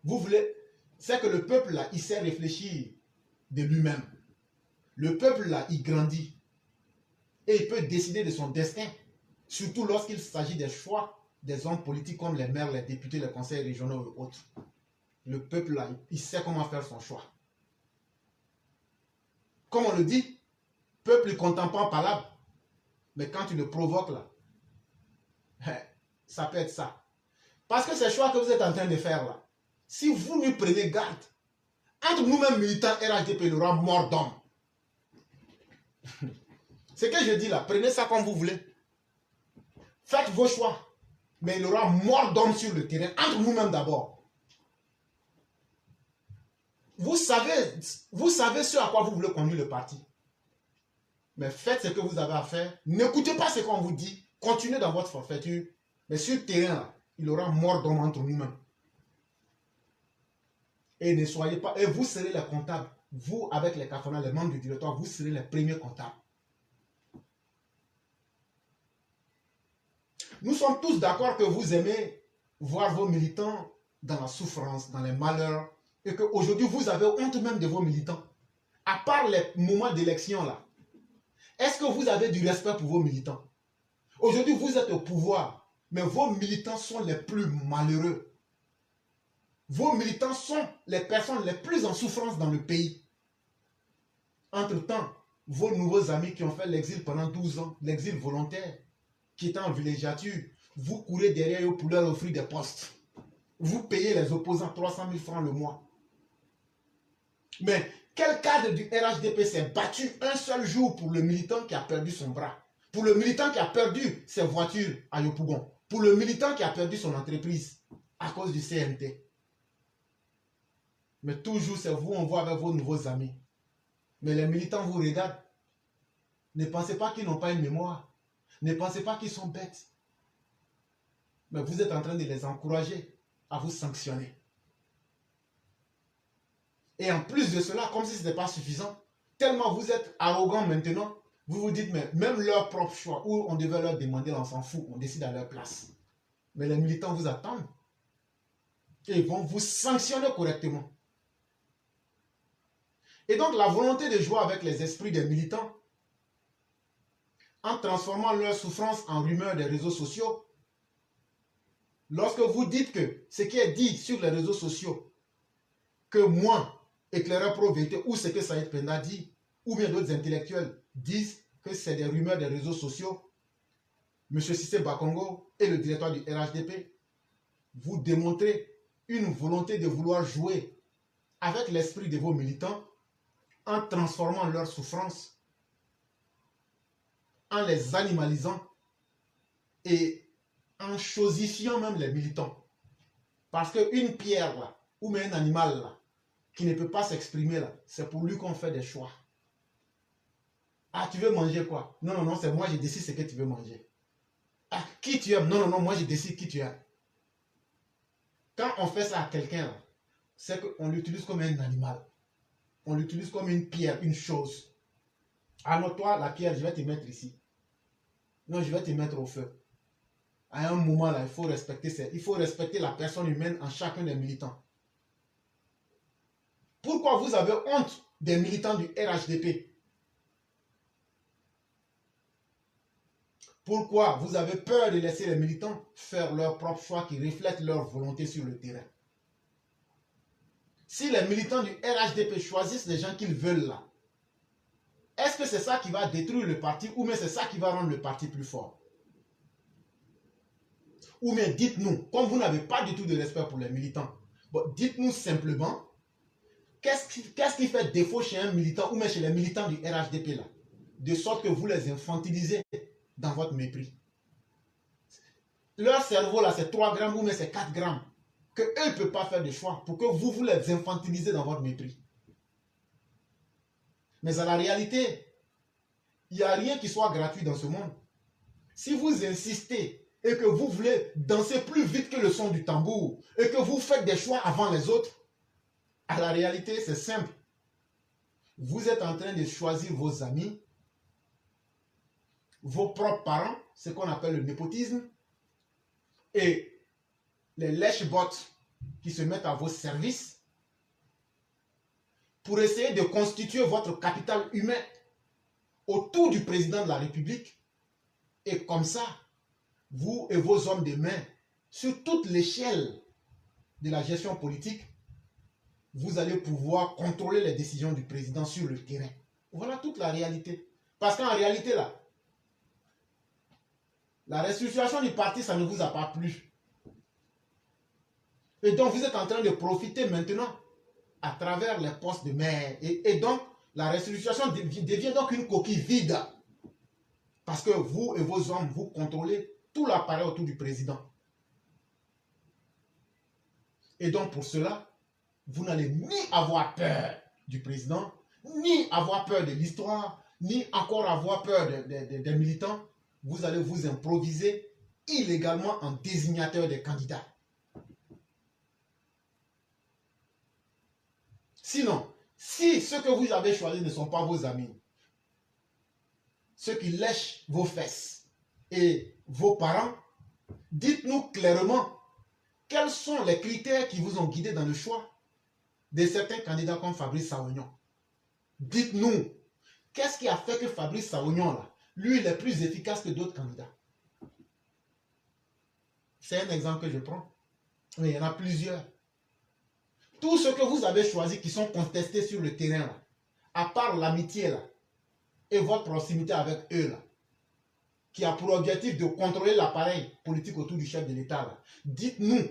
vous voulez, c'est que le peuple là, il sait réfléchir de lui-même. Le peuple là, il grandit. Et il peut décider de son destin, surtout lorsqu'il s'agit des choix des hommes politiques comme les maires, les députés, les conseils régionaux et autres. Le peuple là, il sait comment faire son choix. Comme on le dit, peuple contemporain palabre. Mais quand tu le provoques là, ça peut être ça. Parce que ces choix que vous êtes en train de faire là, si vous ne prenez garde, entre nous-mêmes militants RHDP, il y aura mort d'homme. Ce que je dis là, prenez ça comme vous voulez. Faites vos choix. Mais il y aura mort d'homme sur le terrain, entre nous-mêmes d'abord. Vous savez ce à quoi vous voulez conduire le parti. Mais faites ce que vous avez à faire. N'écoutez pas ce qu'on vous dit. Continuez dans votre forfaiture. Mais sur le terrain, là, il y aura mort d'homme entre nous-mêmes. Et ne soyez pas... Et vous serez les comptables. Vous, avec les CAFONA, les membres du directoire, vous serez les premiers comptables. Nous sommes tous d'accord que vous aimez voir vos militants dans la souffrance, dans les malheurs, et qu'aujourd'hui vous avez honte même de vos militants. À part les moments d'élection là, est-ce que vous avez du respect pour vos militants? Aujourd'hui vous êtes au pouvoir, mais vos militants sont les plus malheureux. Vos militants sont les personnes les plus en souffrance dans le pays. Entre-temps, vos nouveaux amis qui ont fait l'exil pendant 12 ans, l'exil volontaire, qui est en villégiature, vous courez derrière eux pour leur offrir des postes. Vous payez les opposants 300 000 francs le mois. Mais quel cadre du RHDP s'est battu un seul jour pour le militant qui a perdu son bras? Pour le militant qui a perdu ses voitures à Yopougon? Pour le militant qui a perdu son entreprise à cause du CNT? Mais toujours c'est vous, on voit avec vos nouveaux amis. Mais les militants vous regardent. Ne pensez pas qu'ils n'ont pas une mémoire. Ne pensez pas qu'ils sont bêtes. Mais vous êtes en train de les encourager à vous sanctionner. Et en plus de cela, comme si ce n'était pas suffisant, tellement vous êtes arrogant maintenant, vous vous dites, mais même leur propre choix, où on devait leur demander, on s'en fout, on décide à leur place. Mais les militants vous attendent. Et ils vont vous sanctionner correctement. Et donc la volonté de jouer avec les esprits des militants, en transformant leur souffrance en rumeurs des réseaux sociaux. Lorsque vous dites que ce qui est dit sur les réseaux sociaux, que moi, éclaireur pro-vérité, ou ce que Saïd Penda dit, ou bien d'autres intellectuels disent que c'est des rumeurs des réseaux sociaux, M. Cissé Bakongo et le directeur du RHDP, vous démontrez une volonté de vouloir jouer avec l'esprit de vos militants en transformant leur souffrance, en les animalisant et en chosifiant même les militants. Parce qu'une pierre là, ou même un animal là, qui ne peut pas s'exprimer là, c'est pour lui qu'on fait des choix. Ah, tu veux manger quoi? Non, non, non, c'est moi, je décide ce que tu veux manger. Ah, qui tu aimes? Non, non, non, moi je décide qui tu aimes. Quand on fait ça à quelqu'un, c'est qu'on l'utilise comme un animal. On l'utilise comme une pierre, une chose. Ah non, toi, la pierre, je vais te mettre ici. Non, je vais te mettre au feu. À un moment là, il faut respecter la personne humaine en chacun des militants. Pourquoi vous avez honte des militants du RHDP? Pourquoi vous avez peur de laisser les militants faire leur propre choix qui reflètent leur volonté sur le terrain? Si les militants du RHDP choisissent les gens qu'ils veulent là, est-ce que c'est ça qui va détruire le parti ou bien c'est ça qui va rendre le parti plus fort? Ou bien dites-nous, comme vous n'avez pas du tout de respect pour les militants, bon, dites-nous simplement, qu'est-ce qui fait défaut chez un militant ou même chez les militants du RHDP là, de sorte que vous les infantilisez dans votre mépris. Leur cerveau là, c'est 3 grammes ou même c'est 4 grammes, qu'eux ne peuvent pas faire de choix pour que vous les infantilisez dans votre mépris. Mais à la réalité, il n'y a rien qui soit gratuit dans ce monde. Si vous insistez et que vous voulez danser plus vite que le son du tambour et que vous faites des choix avant les autres, à la réalité, c'est simple. Vous êtes en train de choisir vos amis, vos propres parents, ce qu'on appelle le népotisme, et les lèche-bottes qui se mettent à vos services pour essayer de constituer votre capital humain autour du président de la République. Et comme ça, vous et vos hommes de main, sur toute l'échelle de la gestion politique, vous allez pouvoir contrôler les décisions du président sur le terrain. Voilà toute la réalité. Parce qu'en réalité, là, la restructuration du parti, ça ne vous a pas plu. Et donc, vous êtes en train de profiter maintenant à travers les postes de maire. Et donc, la restructuration devient donc une coquille vide. Parce que vous et vos hommes, vous contrôlez tout l'appareil autour du président. Et donc, pour cela, vous n'allez ni avoir peur du président, ni avoir peur de l'histoire, ni encore avoir peur des militants. Vous allez vous improviser illégalement en désignateur des candidats. Sinon, si ceux que vous avez choisis ne sont pas vos amis, ceux qui lèchent vos fesses et vos parents, dites-nous clairement quels sont les critères qui vous ont guidé dans le choix de certains candidats comme Fabrice Saognon. Dites-nous, qu'est-ce qui a fait que Fabrice Saognon, là, lui, il est plus efficace que d'autres candidats? C'est un exemple que je prends. Mais il y en a plusieurs. Tous ceux que vous avez choisis qui sont contestés sur le terrain, là, à part l'amitié là, et votre proximité avec eux, là, qui a pour objectif de contrôler l'appareil politique autour du chef de l'État, dites-nous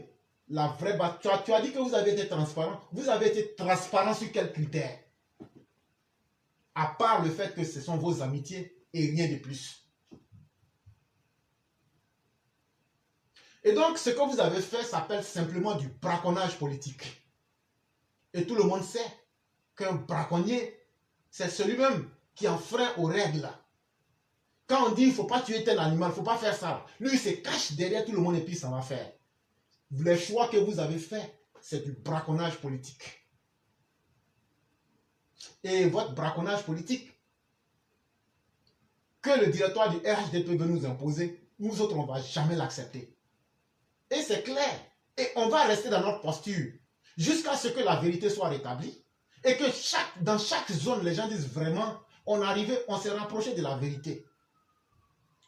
la vraie base. Tu as dit que vous avez été transparent. Vous avez été transparent sur quels critères? À part le fait que ce sont vos amitiés et rien de plus. Et donc, ce que vous avez fait s'appelle simplement du braconnage politique. Et tout le monde sait qu'un braconnier, c'est celui-même qui enfreint aux règles. Quand on dit il ne faut pas tuer tel animal, il ne faut pas faire ça, lui il se cache derrière tout le monde et puis ça va faire. Les choix que vous avez faits, c'est du braconnage politique. Et votre braconnage politique, que le directoire du RHDP veut nous imposer, nous autres, on ne va jamais l'accepter. Et c'est clair. Et on va rester dans notre posture jusqu'à ce que la vérité soit rétablie et que dans chaque zone, les gens disent vraiment, on s'est rapproché de la vérité.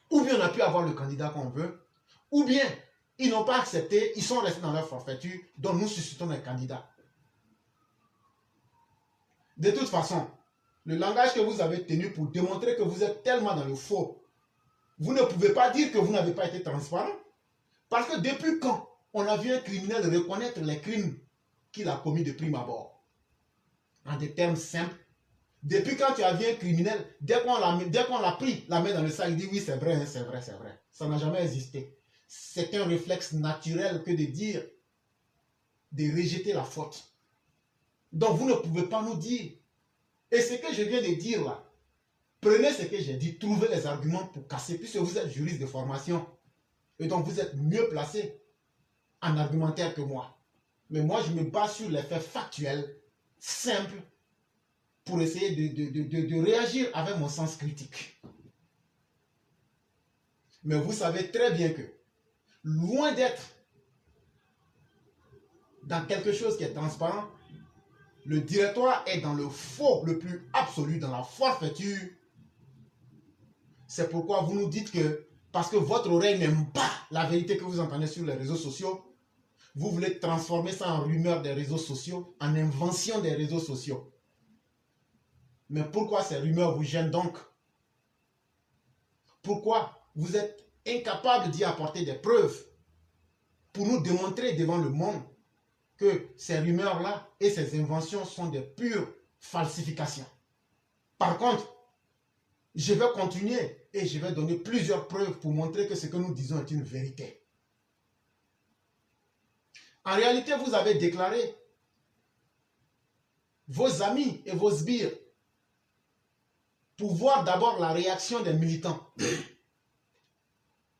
Ou bien on a pu avoir le candidat qu'on veut, ou bien ils n'ont pas accepté, ils sont restés dans leur forfaiture, donc nous suscitons un candidat. De toute façon, le langage que vous avez tenu pour démontrer que vous êtes tellement dans le faux, vous ne pouvez pas dire que vous n'avez pas été transparent. Parce que depuis quand on a vu un criminel reconnaître les crimes qu'il a commis de prime abord? en des termes simples. Depuis quand tu deviens criminel, dès qu'on l'a pris, la main dans le sac, il dit oui, c'est vrai, hein, c'est vrai, c'est vrai. Ça n'a jamais existé. C'est un réflexe naturel que de dire, de rejeter la faute. Donc vous ne pouvez pas nous dire. Et ce que je viens de dire là, prenez ce que j'ai dit, trouvez les arguments pour casser, puisque vous êtes juriste de formation. Et donc vous êtes mieux placé en argumentaire que moi. Mais moi, je me base sur les faits factuels, simples, pour essayer de réagir avec mon sens critique. Mais vous savez très bien que, loin d'être dans quelque chose qui est transparent, le directoire est dans le faux le plus absolu, dans la forfaiture. C'est pourquoi vous nous dites que, parce que votre oreille n'aime pas la vérité que vous entendez sur les réseaux sociaux, vous voulez transformer ça en rumeur des réseaux sociaux, en invention des réseaux sociaux. Mais pourquoi ces rumeurs vous gênent donc? Pourquoi vous êtes incapable d'y apporter des preuves pour nous démontrer devant le monde que ces rumeurs-là et ces inventions sont des pures falsifications? Par contre, je vais continuer et je vais donner plusieurs preuves pour montrer que ce que nous disons est une vérité. En réalité, vous avez déclaré vos amis et vos sbires pour voir d'abord la réaction des militants.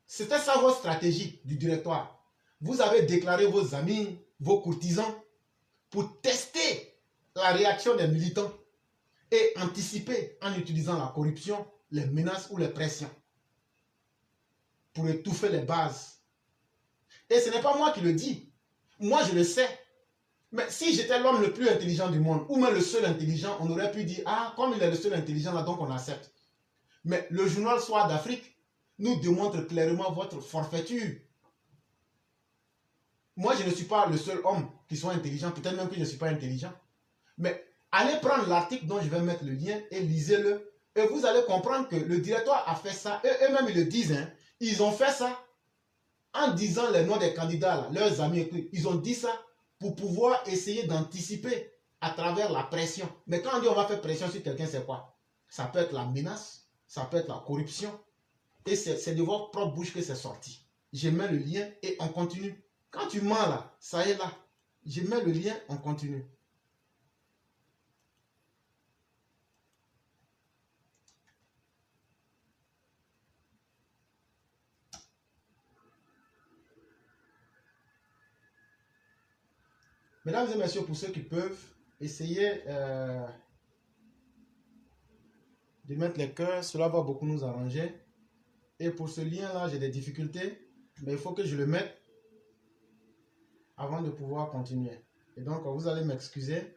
C'était ça votre stratégie du directoire. Vous avez déclaré vos amis, vos courtisans, pour tester la réaction des militants et anticiper en utilisant la corruption, les menaces ou les pressions pour étouffer les bases. Et ce n'est pas moi qui le dis. Moi, je le sais. Mais si j'étais l'homme le plus intelligent du monde, ou même le seul intelligent, on aurait pu dire, ah, comme il est le seul intelligent là, donc on accepte. Mais le journal Soir d'Afrique nous démontre clairement votre forfaiture. Moi, je ne suis pas le seul homme qui soit intelligent, peut-être même que je ne suis pas intelligent. Mais allez prendre l'article dont je vais mettre le lien et lisez-le. Et vous allez comprendre que le directoire a fait ça. Eux-mêmes, ils le disent. Hein, ils ont fait ça en disant les noms des candidats, là, leurs amis. Ils ont dit ça pour pouvoir essayer d'anticiper à travers la pression. Mais quand on dit on va faire pression sur quelqu'un, c'est quoi? Ça peut être la menace, ça peut être la corruption. Et c'est de votre propre bouche que c'est sorti. Je mets le lien et on continue. Quand tu mens là, ça est là. Je mets le lien, on continue. Mesdames et messieurs, pour ceux qui peuvent, essayez de mettre les cœurs. Cela va beaucoup nous arranger. Et pour ce lien-là, j'ai des difficultés. Mais il faut que je le mette avant de pouvoir continuer. Et donc, vous allez m'excuser.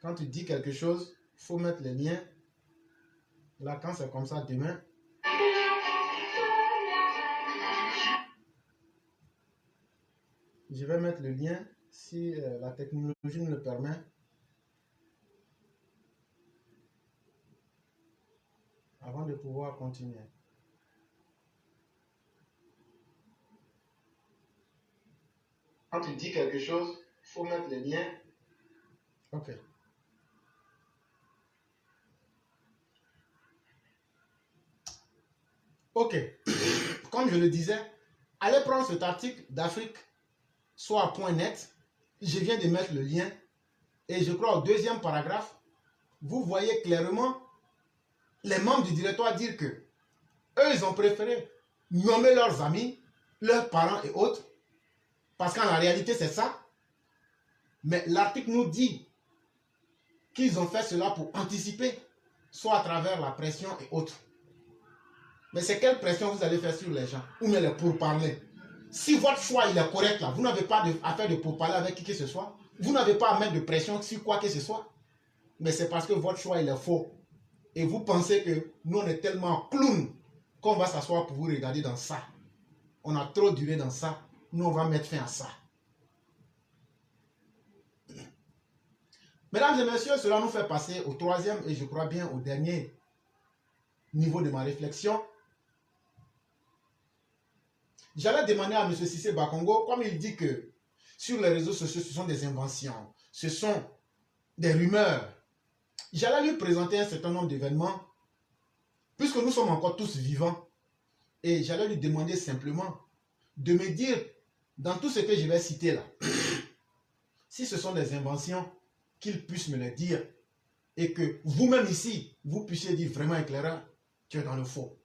Quand tu dis quelque chose, il faut mettre les liens. Là, quand c'est comme ça, demain. Je vais mettre le lien si la technologie me le permet. Avant de pouvoir continuer. Quand tu dis quelque chose, il faut mettre les liens. Ok. Ok. Comme je le disais, allez prendre cet article d'Afrique, soit à .net. Je viens de mettre le lien. Et je crois au deuxième paragraphe, vous voyez clairement les membres du directoire dire que eux, ils ont préféré nommer leurs amis, leurs parents et autres, parce qu'en réalité, c'est ça. Mais l'article nous dit qu'ils ont fait cela pour anticiper, soit à travers la pression et autres. Mais c'est quelle pression vous allez faire sur les gens? Ou même les pourparlers? Si votre choix il est correct là, vous n'avez pas à faire de pourparler avec qui que ce soit. Vous n'avez pas à mettre de pression sur quoi que ce soit. Mais c'est parce que votre choix il est faux. Et vous pensez que nous on est tellement clown qu'on va s'asseoir pour vous regarder dans ça. On a trop duré dans ça. Nous on va mettre fin à ça. Mesdames et messieurs, cela nous fait passer au troisième et je crois bien au dernier niveau de ma réflexion. J'allais demander à M. Cissé Bakongo, comme il dit que sur les réseaux sociaux, ce sont des inventions, ce sont des rumeurs. J'allais lui présenter un certain nombre d'événements, puisque nous sommes encore tous vivants, et j'allais lui demander simplement de me dire, dans tout ce que je vais citer là, si ce sont des inventions, qu'il puisse me les dire, et que vous-même ici, vous puissiez dire vraiment éclairant, tu es dans le faux.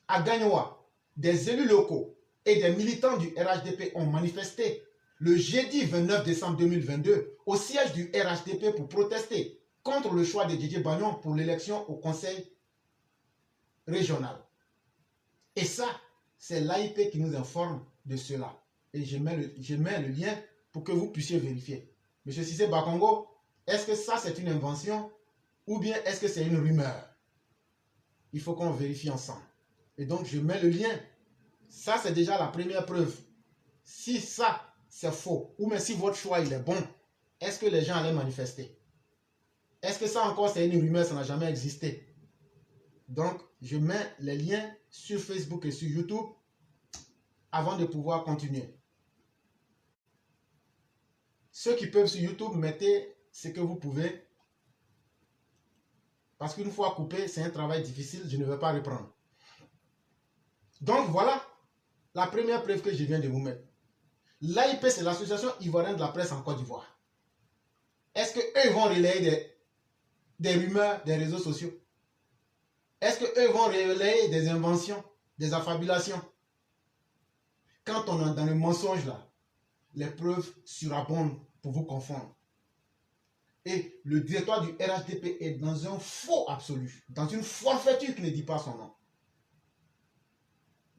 À Gagnoa, des élus locaux et des militants du RHDP ont manifesté le jeudi 29 décembre 2022 au siège du RHDP pour protester contre le choix de Didier Bagnon pour l'élection au conseil régional. Et ça, c'est l'AIP qui nous informe de cela. Et je mets le lien pour que vous puissiez vérifier. Monsieur Cissé Bakongo, est-ce que ça c'est une invention ou bien est-ce que c'est une rumeur? Il faut qu'on vérifie ensemble. Et donc je mets le lien. Ça c'est déjà la première preuve. Si ça c'est faux, ou même si votre choix il est bon, est-ce que les gens allaient manifester? Est-ce que ça encore c'est une rumeur, ça n'a jamais existé? Donc je mets les liens sur Facebook et sur YouTube avant de pouvoir continuer. Ceux qui peuvent sur YouTube, mettez ce que vous pouvez. Parce qu'une fois coupé, c'est un travail difficile, je ne vais pas reprendre. Donc voilà la première preuve que je viens de vous mettre. L'AIP, c'est l'Association Ivoirienne de la Presse en Côte d'Ivoire. Est-ce qu'eux vont relayer des rumeurs des réseaux sociaux? Est-ce qu'eux vont relayer des inventions, des affabulations? Quand on est dans le mensonge là, les preuves surabondent pour vous confondre. Et le directoire du RHDP est dans un faux absolu, dans une forfaiture qui ne dit pas son nom.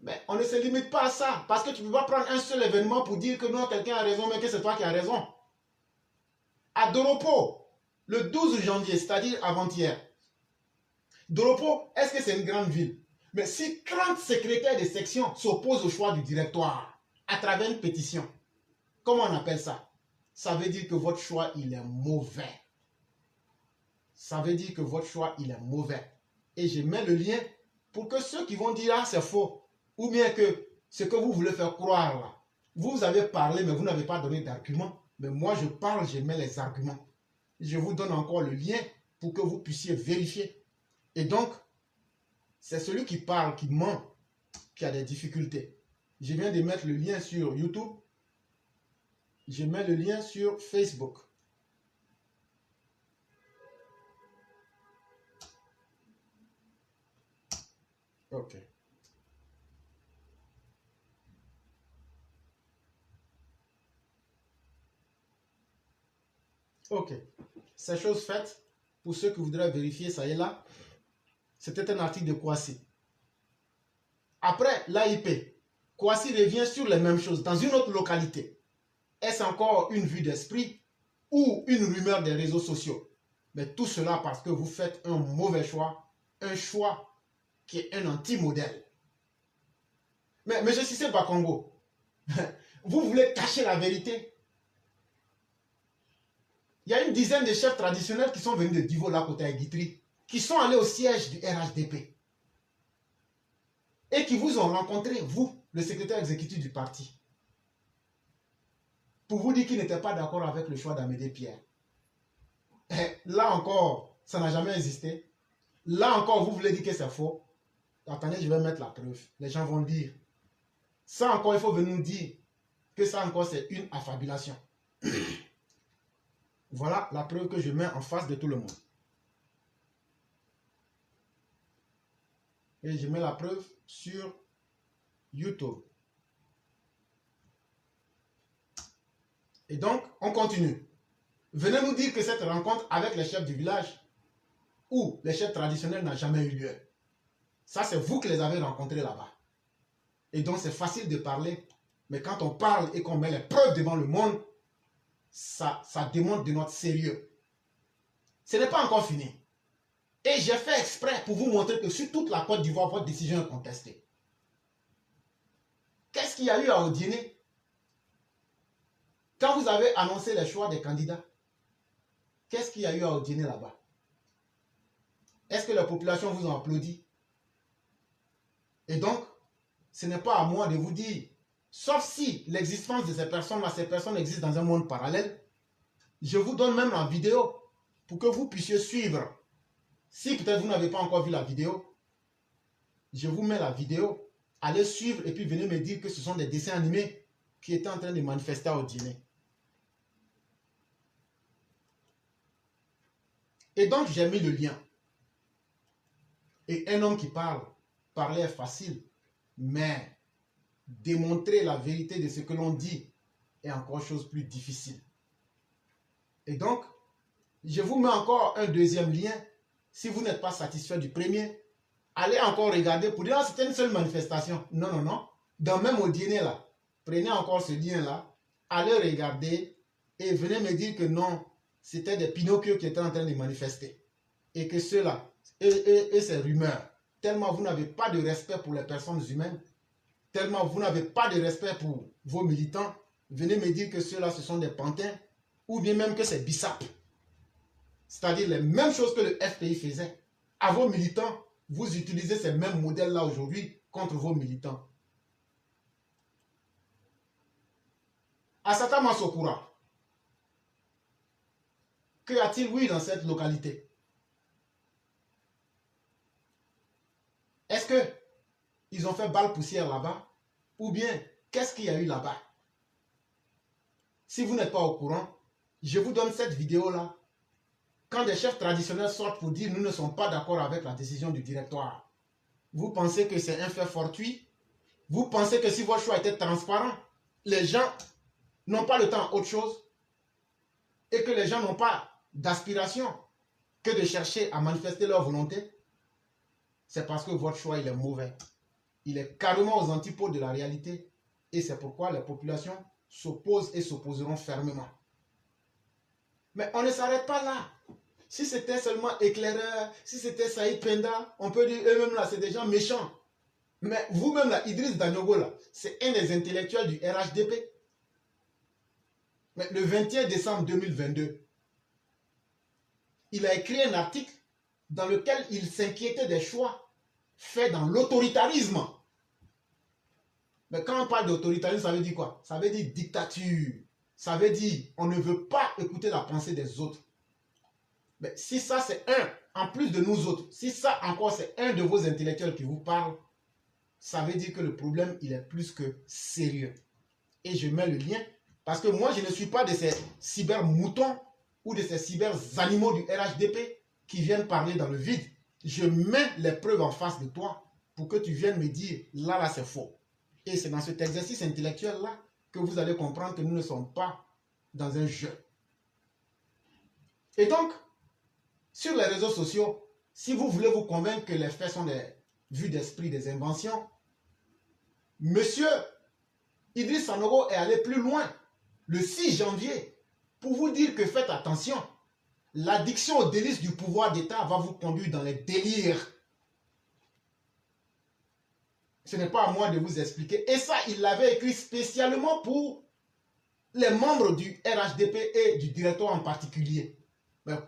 Mais on ne se limite pas à ça, parce que tu ne peux pas prendre un seul événement pour dire que non, quelqu'un a raison, mais que c'est toi qui as raison. À Doropo, le 12 janvier, c'est-à-dire avant-hier, Doropo, est-ce que c'est une grande ville? Mais si 30 secrétaires de section s'opposent au choix du directoire à travers une pétition, comment on appelle ça? Ça veut dire que votre choix, il est mauvais. Ça veut dire que votre choix, il est mauvais. Et je mets le lien pour que ceux qui vont dire, ah, c'est faux, ou bien que ce que vous voulez faire croire là, vous avez parlé, mais vous n'avez pas donné d'arguments. Mais moi, je parle, je mets les arguments. Je vous donne encore le lien pour que vous puissiez vérifier. Et donc, c'est celui qui parle, qui ment, qui a des difficultés. Je viens de mettre le lien sur YouTube. Je mets le lien sur Facebook. Ok. Ok. C'est chose faite. Pour ceux qui voudraient vérifier, ça y est là. C'était un article de Kouassi. Après l'AIP, Kouassi revient sur les mêmes choses dans une autre localité. Est-ce encore une vue d'esprit ou une rumeur des réseaux sociaux? Mais tout cela parce que vous faites un mauvais choix, un choix qui est un anti-modèle. Mais M. Cissé Bakongo, vous voulez cacher la vérité? Il y a une dizaine de chefs traditionnels qui sont venus de Divo, là, côté Aiguitri, qui sont allés au siège du RHDP et qui vous ont rencontré, vous, le secrétaire exécutif du parti, pour vous dire qu'ils n'étaient pas d'accord avec le choix d'Amédée Pierre. Et là encore, ça n'a jamais existé. Là encore, vous voulez dire que c'est faux. Attendez, je vais mettre la preuve. Les gens vont dire. Ça encore, il faut venir nous dire que ça encore, c'est une affabulation. Voilà la preuve que je mets en face de tout le monde. Et je mets la preuve sur YouTube. Et donc, on continue. Venez nous dire que cette rencontre avec les chefs du village ou les chefs traditionnels n'a jamais eu lieu. Ça, c'est vous qui les avez rencontrés là-bas. Et donc, c'est facile de parler. Mais quand on parle et qu'on met les preuves devant le monde, ça démontre de notre sérieux. Ce n'est pas encore fini. Et j'ai fait exprès pour vous montrer que sur toute la Côte d'Ivoire, votre décision est contestée. Qu'est-ce qu'il y a eu à Odiéné? Quand vous avez annoncé les choix des candidats, qu'est-ce qu'il y a eu à Odiéné là-bas? Est-ce que la population vous a applaudi? Et donc, ce n'est pas à moi de vous dire, sauf si l'existence de ces personnes existent dans un monde parallèle, Je vous donne même la vidéo pour que vous puissiez suivre. Si peut-être vous n'avez pas encore vu la vidéo, je vous mets la vidéo. Allez suivre et puis venez me dire que ce sont des dessins animés qui étaient en train de manifester au dîner. Et donc, j'ai mis le lien. Et un homme qui parle, parler est facile, mais démontrer la vérité de ce que l'on dit est encore chose plus difficile. Et donc, je vous mets encore un deuxième lien. Si vous n'êtes pas satisfait du premier, allez encore regarder pour dire ah, c'était une seule manifestation. Non, non, non. Dans même au dîner là, prenez encore ce lien là, allez regarder et venez me dire que non, c'était des Pinocchio qui étaient en train de manifester. Et que ceux-là, et ces rumeurs, tellement vous n'avez pas de respect pour les personnes humaines, tellement vous n'avez pas de respect pour vos militants, venez me dire que ceux-là, ce sont des pantins, ou bien même que c'est BISAP. C'est-à-dire les mêmes choses que le FPI faisait. À vos militants, vous utilisez ces mêmes modèles-là aujourd'hui contre vos militants. Assata Masokura, que a-t-il, oui, dans cette localité? Est-ce qu'ils ont fait balle poussière là-bas? Ou bien, qu'est-ce qu'il y a eu là-bas? Si vous n'êtes pas au courant, je vous donne cette vidéo-là. Quand des chefs traditionnels sortent pour dire nous ne sommes pas d'accord avec la décision du directoire, vous pensez que c'est un fait fortuit? Vous pensez que si votre choix était transparent, les gens n'ont pas le temps à autre chose et que les gens n'ont pas d'aspiration que de chercher à manifester leur volonté? C'est parce que votre choix il est mauvais. Il est carrément aux antipodes de la réalité et c'est pourquoi les populations s'opposent et s'opposeront fermement. Mais on ne s'arrête pas là. Si c'était seulement éclaireur, si c'était Saïd Penda, on peut dire eux-mêmes là, c'est des gens méchants. Mais vous-même là, Idriss Danyogo là, c'est un des intellectuels du RHDP. Mais le 21 décembre 2022, il a écrit un article dans lequel il s'inquiétait des choix faits dans l'autoritarisme. Mais quand on parle d'autoritarisme, ça veut dire quoi? Ça veut dire dictature. Ça veut dire on ne veut pas écouter la pensée des autres. Mais si ça c'est en plus de nous autres, si ça encore c'est un de vos intellectuels qui vous parle, ça veut dire que le problème il est plus que sérieux. Et je mets le lien parce que moi je ne suis pas de ces cyber-moutons ou de ces cyber-animaux du RHDP qui viennent parler dans le vide. Je mets les preuves en face de toi pour que tu viennes me dire là c'est faux. Et c'est dans cet exercice intellectuel-là que vous allez comprendre que nous ne sommes pas dans un jeu. Et donc, sur les réseaux sociaux, si vous voulez vous convaincre que les faits sont des vues d'esprit, des inventions, Monsieur Idriss Sanogo est allé plus loin le 6 janvier pour vous dire que faites attention. L'addiction aux délices du pouvoir d'État va vous conduire dans les délires. Ce n'est pas à moi de vous expliquer. Et ça, il l'avait écrit spécialement pour les membres du RHDP et du directoire en particulier.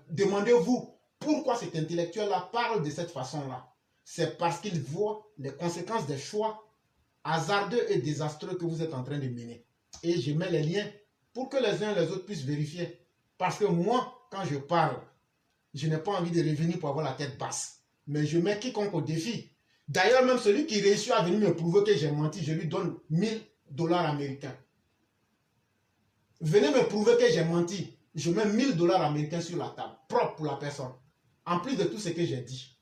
Demandez-vous pourquoi cet intellectuel-là parle de cette façon-là. C'est parce qu'il voit les conséquences des choix hasardeux et désastreux que vous êtes en train de mener. Et je mets les liens pour que les uns et les autres puissent vérifier. Parce que moi, quand je parle, je n'ai pas envie de revenir pour avoir la tête basse. Mais je mets quiconque au défi. D'ailleurs, même celui qui réussit à venir me prouver que j'ai menti, je lui donne 1000 $ américains. Venez me prouver que j'ai menti. Je mets 1000 $ américains sur la table, propre pour la personne. En plus de tout ce que j'ai dit.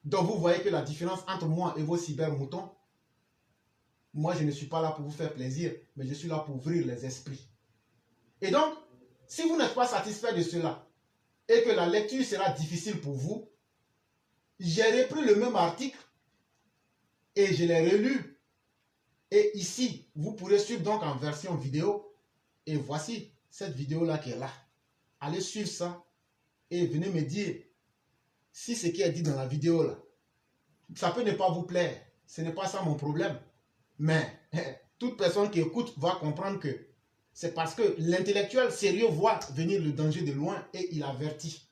Donc vous voyez que la différence entre moi et vos cyber-moutons, moi je ne suis pas là pour vous faire plaisir, mais je suis là pour ouvrir les esprits. Et donc, si vous n'êtes pas satisfait de cela, et que la lecture sera difficile pour vous, j'ai repris le même article, et je l'ai relu. Et ici, vous pourrez suivre donc en version vidéo, et voici cette vidéo-là qui est là. Allez suivre ça, et venez me dire si ce qui est dit dans la vidéo là, ça peut ne pas vous plaire. Ce n'est pas ça mon problème. Mais toute personne qui écoute va comprendre que c'est parce que l'intellectuel sérieux voit venir le danger de loin et il avertit.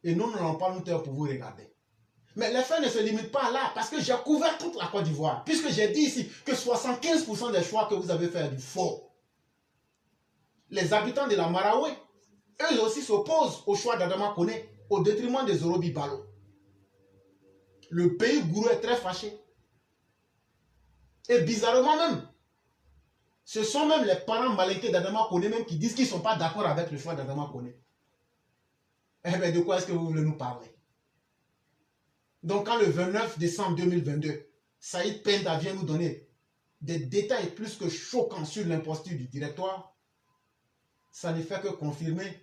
Et nous n'allons pas nous taire pour vous regarder. Mais les faits ne se limitent pas là parce que j'ai couvert toute la Côte d'Ivoire. Puisque j'ai dit ici que 75% des choix que vous avez fait est du faux. les habitants de la Maraoué, eux aussi s'opposent au choix d'Adama Koné au détriment des Zorobi Balo. Le pays gourou est très fâché. Et bizarrement même, ce sont même les parents malinqués d'Adama Koné même qui disent qu'ils ne sont pas d'accord avec le choix d'Adama Koné. Eh bien, de quoi est-ce que vous voulez nous parler? Donc, quand le 29 décembre 2022, Saïd Penda vient nous donner des détails plus que choquants sur l'imposture du directoire, ça ne fait que confirmer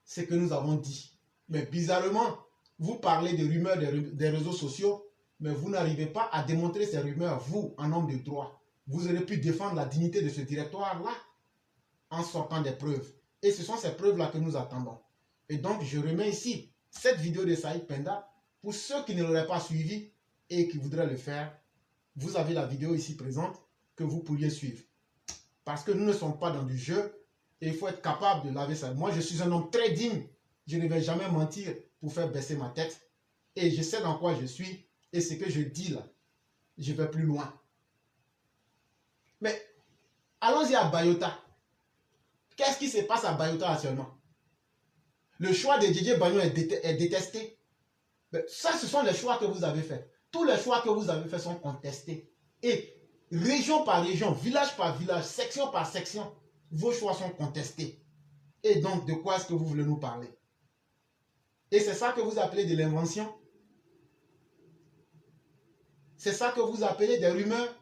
ce que nous avons dit. Mais bizarrement, vous parlez de rumeurs des réseaux sociaux, mais vous n'arrivez pas à démontrer ces rumeurs, vous, en homme de droit. Vous aurez pu défendre la dignité de ce directoire-là en sortant des preuves. Et ce sont ces preuves-là que nous attendons. Et donc, je remets ici cette vidéo de Saïd Penda. Pour ceux qui ne l'auraient pas suivi et qui voudraient le faire, vous avez la vidéo ici présente que vous pourriez suivre. Parce que nous ne sommes pas dans du jeu et il faut être capable de laver ça. Moi, je suis un homme très digne. Je ne vais jamais mentir pour faire baisser ma tête. Et je sais dans quoi je suis. Et ce que je dis là, je vais plus loin. Mais allons-y à Bayota. Qu'est-ce qui se passe à Bayota actuellement? Le choix de Didier Bagnon est détesté. Mais ça, ce sont les choix que vous avez faits. Tous les choix que vous avez faits sont contestés. Et région par région, village par village, section par section, vos choix sont contestés. Et donc, de quoi est-ce que vous voulez nous parler? Et c'est ça que vous appelez de l'invention? C'est ça que vous appelez des rumeurs?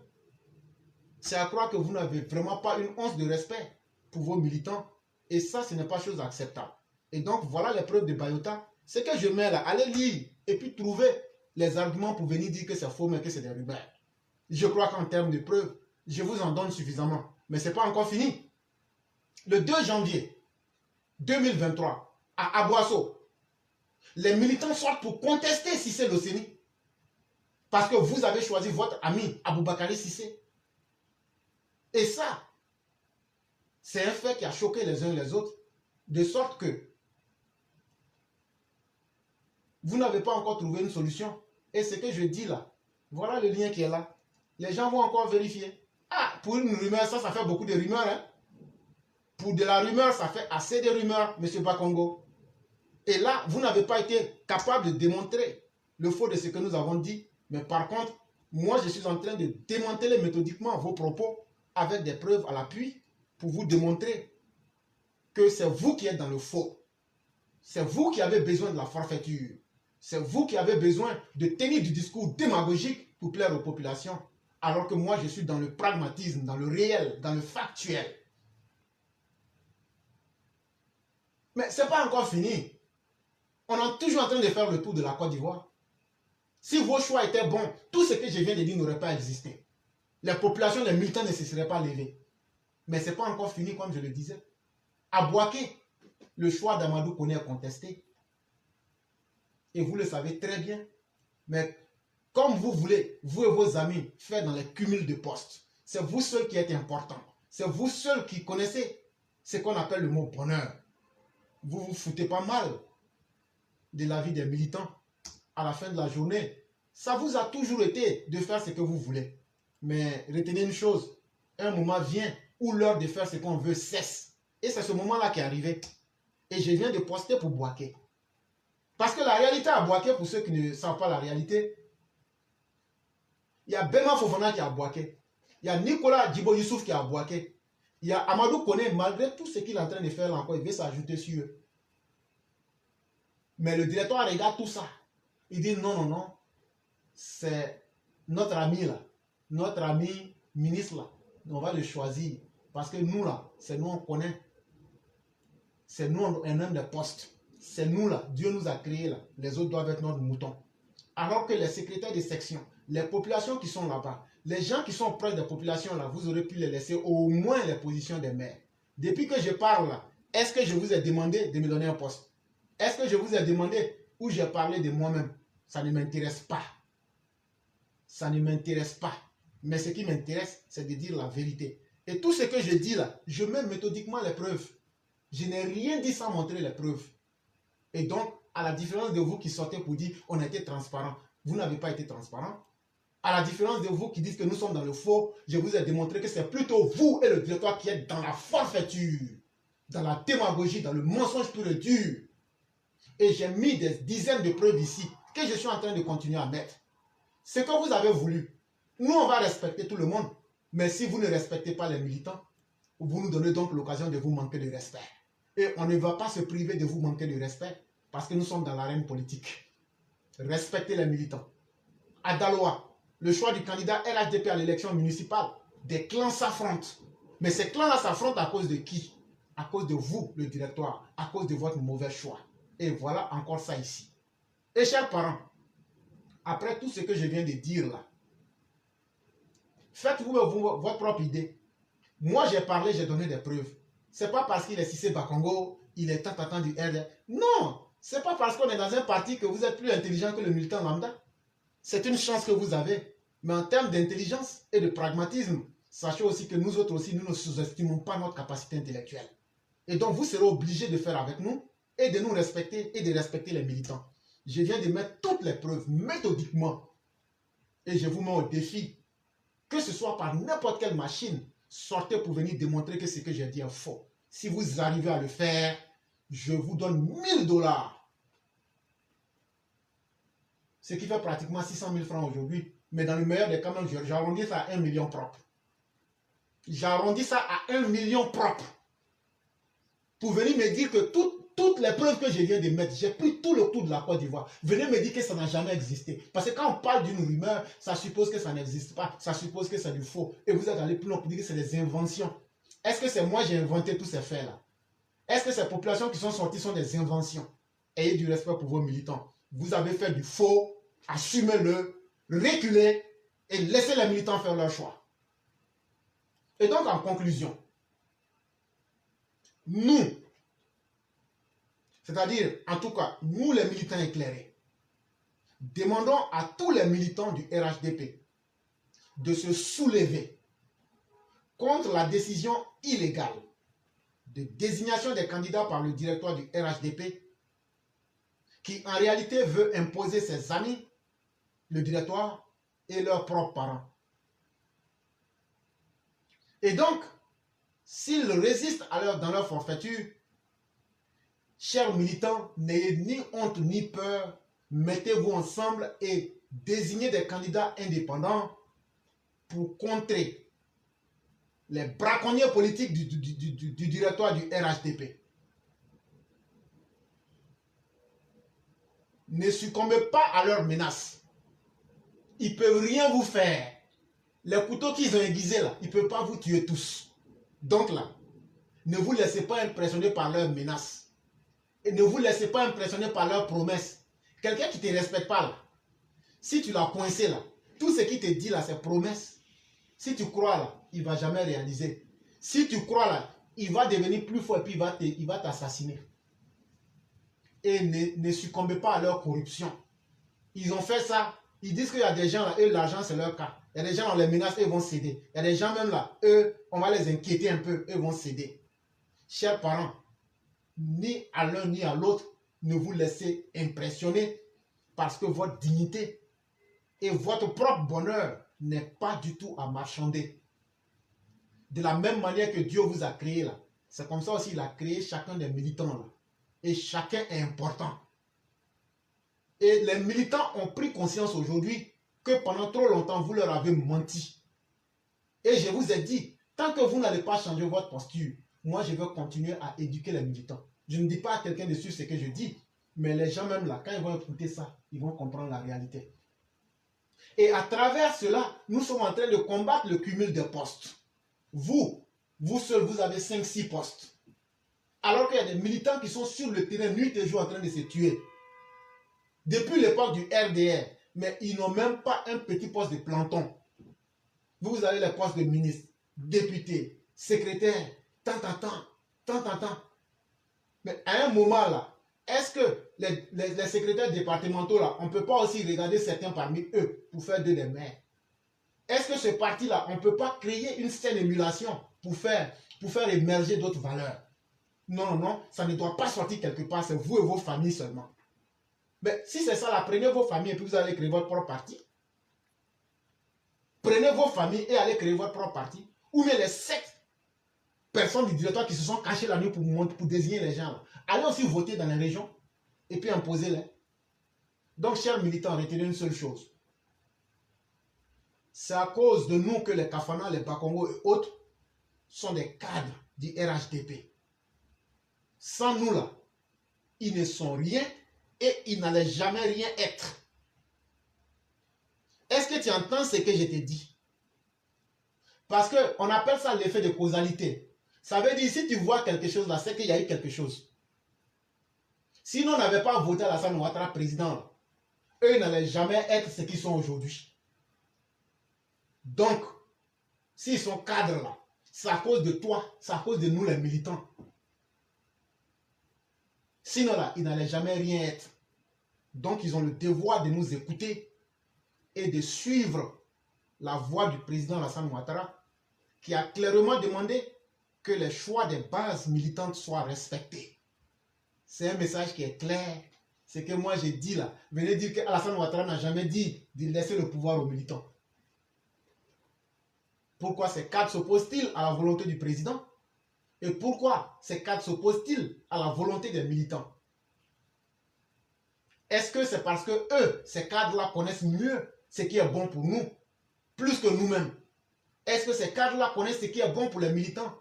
C'est à croire que vous n'avez vraiment pas une once de respect pour vos militants. Et ça, ce n'est pas chose acceptable. Et donc, voilà les preuves de Bayota. Ce que je mets là, allez lire et puis trouver les arguments pour venir dire que c'est faux, mais que c'est des rumeurs. Je crois qu'en termes de preuves, je vous en donne suffisamment. Mais ce n'est pas encore fini. Le 2 janvier 2023, à Aboasso, les militants sortent pour contester Cissé Loceni. Parce que vous avez choisi votre ami Aboubakari Cissé. Et ça, c'est un fait qui a choqué les uns et les autres, de sorte que vous n'avez pas encore trouvé une solution. Et ce que je dis là, voilà le lien qui est là. Les gens vont encore vérifier. Ah, pour une rumeur, ça fait beaucoup de rumeurs. Hein? Pour de la rumeur, ça fait assez de rumeurs, M. Bakongo. Et là, vous n'avez pas été capable de démontrer le faux de ce que nous avons dit. Mais par contre, moi, je suis en train de démanteler méthodiquement vos propos avec des preuves à l'appui pour vous démontrer que c'est vous qui êtes dans le faux. C'est vous qui avez besoin de la forfaiture. C'est vous qui avez besoin de tenir du discours démagogique pour plaire aux populations. Alors que moi, je suis dans le pragmatisme, dans le réel, dans le factuel. Mais ce n'est pas encore fini. On est toujours en train de faire le tour de la Côte d'Ivoire. Si vos choix étaient bons, tout ce que je viens de dire n'aurait pas existé. Les populations, les militants ne se seraient pas levés. Mais ce n'est pas encore fini, comme je le disais. À Bouaké, le choix d'Amadou Koné est contesté. Et vous le savez très bien. Mais comme vous voulez, vous et vos amis, faire dans les cumuls de postes, c'est vous seuls qui êtes importants. C'est vous seuls qui connaissez ce qu'on appelle le mot bonheur. Vous vous foutez pas mal de la vie des militants. À la fin de la journée, ça vous a toujours été de faire ce que vous voulez. Mais retenez une chose, un moment vient où l'heure de faire ce qu'on veut cesse. Et c'est ce moment-là qui est arrivé. Et je viens de poster pour Bouaké. Parce que la réalité à Bouaké, pour ceux qui ne savent pas la réalité, il y a Bema Fofana qui est à Bouaké. Il y a Nicolas Djibo Youssouf qui est à Bouaké. Il y a Amadou Koné, malgré tout ce qu'il est en train de faire là encore, il veut s'ajouter sur eux. Mais le directeur regarde tout ça. Il dit non, non, non. C'est notre ami là. Notre ami ministre là. On va le choisir. Parce que nous là, c'est nous on connaît. C'est nous un homme de poste. C'est nous là. Dieu nous a créés là. Les autres doivent être notre mouton. Alors que les secrétaires de section, les populations qui sont là-bas, les gens qui sont proches des populations là, vous aurez pu les laisser au moins les positions des maires. Depuis que je parle là, est-ce que je vous ai demandé de me donner un poste? Est-ce que je vous ai demandé où j'ai parlé de moi-même? Ça ne m'intéresse pas. Ça ne m'intéresse pas. Mais ce qui m'intéresse, c'est de dire la vérité. Et tout ce que je dis là, je mets méthodiquement les preuves. Je n'ai rien dit sans montrer les preuves. Et donc, à la différence de vous qui sortez pour dire on a été transparent, vous n'avez pas été transparent. À la différence de vous qui dites que nous sommes dans le faux, je vous ai démontré que c'est plutôt vous et le directoire qui êtes dans la forfaiture. dans la démagogie, dans le mensonge pur et dur. Et j'ai mis des dizaines de preuves ici que je suis en train de continuer à mettre. Ce que vous avez voulu, nous on va respecter tout le monde. Mais si vous ne respectez pas les militants, vous nous donnez donc l'occasion de vous manquer de respect. Et on ne va pas se priver de vous manquer de respect parce que nous sommes dans l'arène politique. Respectez les militants. À Daloa, le choix du candidat RHDP à l'élection municipale, des clans s'affrontent. Mais ces clans-là s'affrontent à cause de qui? À cause de vous, le directoire, à cause de votre mauvais choix. Et voilà encore ça ici. Et chers parents, après tout ce que je viens de dire là, faites-vous votre propre idée. Moi, j'ai parlé, j'ai donné des preuves. C'est pas parce qu'il est Cissé Bakongo, il est tant du RD. Non, c'est pas parce qu'on est dans un parti que vous êtes plus intelligent que le militant lambda. C'est une chance que vous avez. Mais en termes d'intelligence et de pragmatisme, sachez aussi que nous autres aussi, nous ne sous-estimons pas notre capacité intellectuelle. Et donc, vous serez obligés de faire avec nous et de nous respecter et de respecter les militants. Je viens de mettre toutes les preuves méthodiquement. Et je vous mets au défi, que ce soit par n'importe quelle machine, sortez pour venir démontrer que ce que j'ai dit est faux. Si vous arrivez à le faire, je vous donne 1000 $. Ce qui fait pratiquement 600 000 francs aujourd'hui. Mais dans le meilleur des cas, j'arrondis ça à 1 million propre. J'arrondis ça à 1 million propre. Pour venir me dire que toutes les preuves que je viens de mettre, j'ai pris tout le tour de la Côte d'Ivoire. Venez me dire que ça n'a jamais existé. Parce que quand on parle d'une rumeur, ça suppose que ça n'existe pas. Ça suppose que c'est du faux. Et vous êtes allé plus loin pour dire que c'est des inventions. Est-ce que c'est moi qui ai inventé tous ces faits-là? Est-ce que ces populations qui sont sorties sont des inventions? Ayez du respect pour vos militants. Vous avez fait du faux, assumez-le, reculez et laissez les militants faire leur choix. Et donc, en conclusion, nous, c'est-à-dire, en tout cas, nous les militants éclairés, demandons à tous les militants du RHDP de se soulever contre la décision illégale de désignation des candidats par le directoire du RHDP qui en réalité veut imposer ses amis, le directoire et leurs propres parents. Et donc, s'ils résistent dans leur forfaiture, chers militants, n'ayez ni honte ni peur, mettez-vous ensemble et désignez des candidats indépendants pour contrer les braconniers politiques du directoire du RHDP. Ne succombez pas à leurs menaces. Ils ne peuvent rien vous faire. Les couteaux qu'ils ont aiguisés là, ils ne peuvent pas vous tuer tous. Donc là, ne vous laissez pas impressionner par leurs menaces. Et ne vous laissez pas impressionner par leurs promesses. Quelqu'un qui ne te respecte pas là, si tu l'as coincé là, tout ce qu'il te dit là, c'est promesses. Si tu crois là, il ne va jamais réaliser. Si tu crois là, il va devenir plus fort et puis il va t'assassiner. Et ne succombez pas à leur corruption. Ils ont fait ça. Ils disent qu'il y a des gens là, eux, l'argent c'est leur cas. Il y a des gens, on les menace, eux vont céder. Il y a des gens même là, eux, on va les inquiéter un peu, eux vont céder. Chers parents, ni à l'un ni à l'autre, ne vous laissez impressionner parce que votre dignité et votre propre bonheur n'est pas du tout à marchander. De la même manière que Dieu vous a créé là, c'est comme ça aussi il a créé chacun des militants là. Et chacun est important. Et les militants ont pris conscience aujourd'hui que pendant trop longtemps, vous leur avez menti. Et je vous ai dit, tant que vous n'allez pas changer votre posture, moi je vais continuer à éduquer les militants. Je ne dis pas à quelqu'un de suivre ce que je dis, mais les gens même là, quand ils vont écouter ça, ils vont comprendre la réalité. Et à travers cela, nous sommes en train de combattre le cumul de postes. Vous seuls, vous avez 5-6 postes. Alors qu'il y a des militants qui sont sur le terrain nuit et jour en train de se tuer. Depuis l'époque du RDR, mais ils n'ont même pas un petit poste de planton. Vous avez les postes de ministre, député, secrétaire, tant. Mais à un moment là, est-ce que les secrétaires départementaux là, on ne peut pas aussi regarder certains parmi eux pour faire d'eux des maires? Est-ce que ce parti-là, on ne peut pas créer une saine émulation pour faire émerger d'autres valeurs? Non, ça ne doit pas sortir quelque part, c'est vous et vos familles seulement. Mais si c'est ça, là, prenez vos familles et puis vous allez créer votre propre parti. Prenez vos familles et allez créer votre propre parti. Ou bien les sectes. personnes du directoire qui se sont cachées la nuit pour désigner les gens. Allez aussi voter dans les régions et puis imposer-les. Donc, chers militants, retenez une seule chose. C'est à cause de nous que les Kafana, les Bakongo et autres sont des cadres du RHDP. Sans nous là, ils ne sont rien et ils n'allaient jamais rien être. Est-ce que tu entends ce que je te dis? Parce qu'on appelle ça l'effet de causalité. Ça veut dire, si tu vois quelque chose là, c'est qu'il y a eu quelque chose. Sinon, on n'avait pas voté Alassane Ouattara président, eux n'allaient jamais être ce qu'ils sont aujourd'hui. Donc, s'ils sont cadres là, c'est à cause de toi, c'est à cause de nous les militants. Sinon là, ils n'allaient jamais rien être. Donc, ils ont le devoir de nous écouter et de suivre la voie du président Alassane Ouattara, qui a clairement demandé que les choix des bases militantes soient respectés. C'est un message qui est clair. C'est que moi j'ai dit là. Venez dire qu'Alassane Ouattara n'a jamais dit de laisser le pouvoir aux militants. Pourquoi ces cadres s'opposent-ils à la volonté du président? Et pourquoi ces cadres s'opposent-ils à la volonté des militants? Est-ce que c'est parce que eux, ces cadres-là, connaissent mieux ce qui est bon pour nous, plus que nous-mêmes? Est-ce que ces cadres-là connaissent ce qui est bon pour les militants?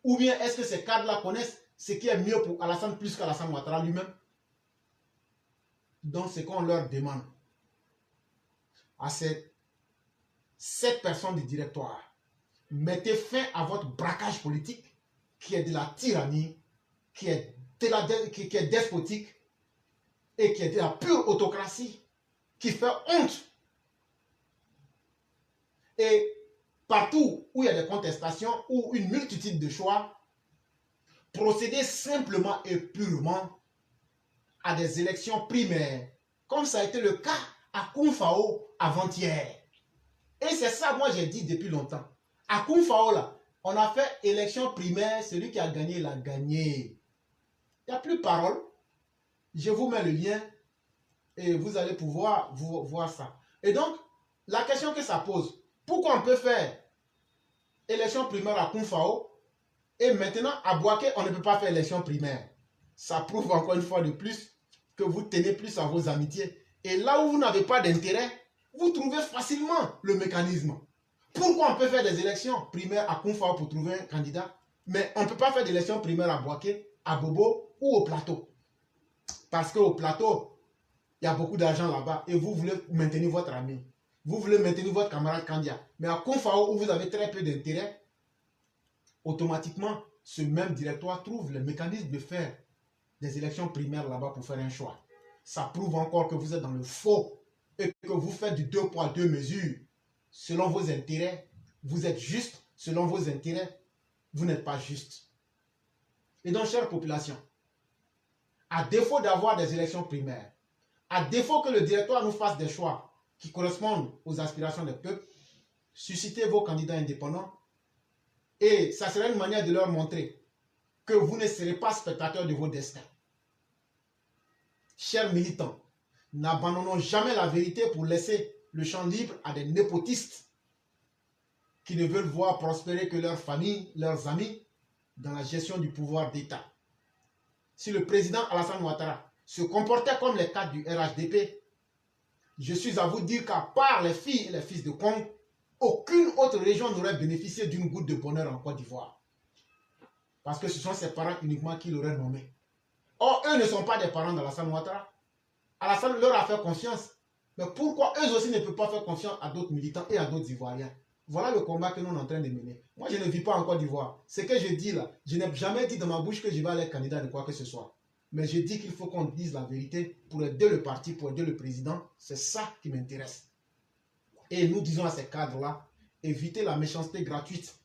Ou bien est-ce que ces cadres-là connaissent ce qui est mieux pour Alassane plus qu'Alassane Ouattara lui-même? Donc, ce qu'on leur demande à ces 7 personnes du directoire, mettez fin à votre braquage politique qui est de la tyrannie, qui est despotique et qui est de la pure autocratie, qui fait honte. Et partout où il y a des contestations ou une multitude de choix, procédez simplement et purement à des élections primaires, comme ça a été le cas à Koumfao avant-hier. Et c'est ça, moi j'ai dit depuis longtemps. À Koumfao, là, on a fait élection primaire, celui qui a gagné, il a gagné. Il n'y a plus de parole. Je vous mets le lien et vous allez pouvoir voir ça. Et donc, la question que ça pose, pourquoi on peut faire élection primaire à Koumfao et maintenant à Bouaké, on ne peut pas faire élection primaire? Ça prouve encore une fois de plus que vous tenez plus à vos amitiés. Et là où vous n'avez pas d'intérêt, vous trouvez facilement le mécanisme. Pourquoi on peut faire des élections primaires à Koumfao pour trouver un candidat, mais on ne peut pas faire d'élections primaires à Bouaké, à Bobo ou au plateau? Parce qu'au plateau, il y a beaucoup d'argent là-bas et vous voulez maintenir votre ami. Vous voulez maintenir votre camarade Kandia. Mais à Koumfao, où vous avez très peu d'intérêt, automatiquement, ce même directoire trouve le mécanisme de faire des élections primaires là-bas pour faire un choix. Ça prouve encore que vous êtes dans le faux et que vous faites du 2 poids 2 mesures. Selon vos intérêts, vous êtes juste. Selon vos intérêts, vous n'êtes pas juste. Et donc, chère population, à défaut d'avoir des élections primaires, à défaut que le directoire nous fasse des choix qui correspondent aux aspirations des peuples, suscitez vos candidats indépendants et ça sera une manière de leur montrer que vous ne serez pas spectateurs de vos destins. Chers militants, n'abandonnons jamais la vérité pour laisser le champ libre à des népotistes qui ne veulent voir prospérer que leur famille, leurs amis, dans la gestion du pouvoir d'État. Si le président Alassane Ouattara se comportait comme les cadres du RHDP, je suis à vous dire qu'à part les filles et les fils de Kong, aucune autre région n'aurait bénéficié d'une goutte de bonheur en Côte d'Ivoire. Parce que ce sont ses parents uniquement qui l'auraient nommé. Or, eux ne sont pas des parents d'Alassane Ouattara. Alassane leur a fait confiance. Mais pourquoi eux aussi ne peuvent pas faire confiance à d'autres militants et à d'autres Ivoiriens? Voilà le combat que nous sommes en train de mener. Moi, je ne vis pas en Côte d'Ivoire. Ce que je dis là, je n'ai jamais dit dans ma bouche que je vais aller être candidat de quoi que ce soit. Mais je dis qu'il faut qu'on dise la vérité pour aider le parti, pour aider le président. C'est ça qui m'intéresse. Et nous disons à ces cadres-là, évitez la méchanceté gratuite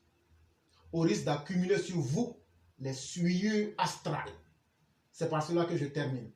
au risque d'accumuler sur vous les souillures astrales. C'est par cela que je termine.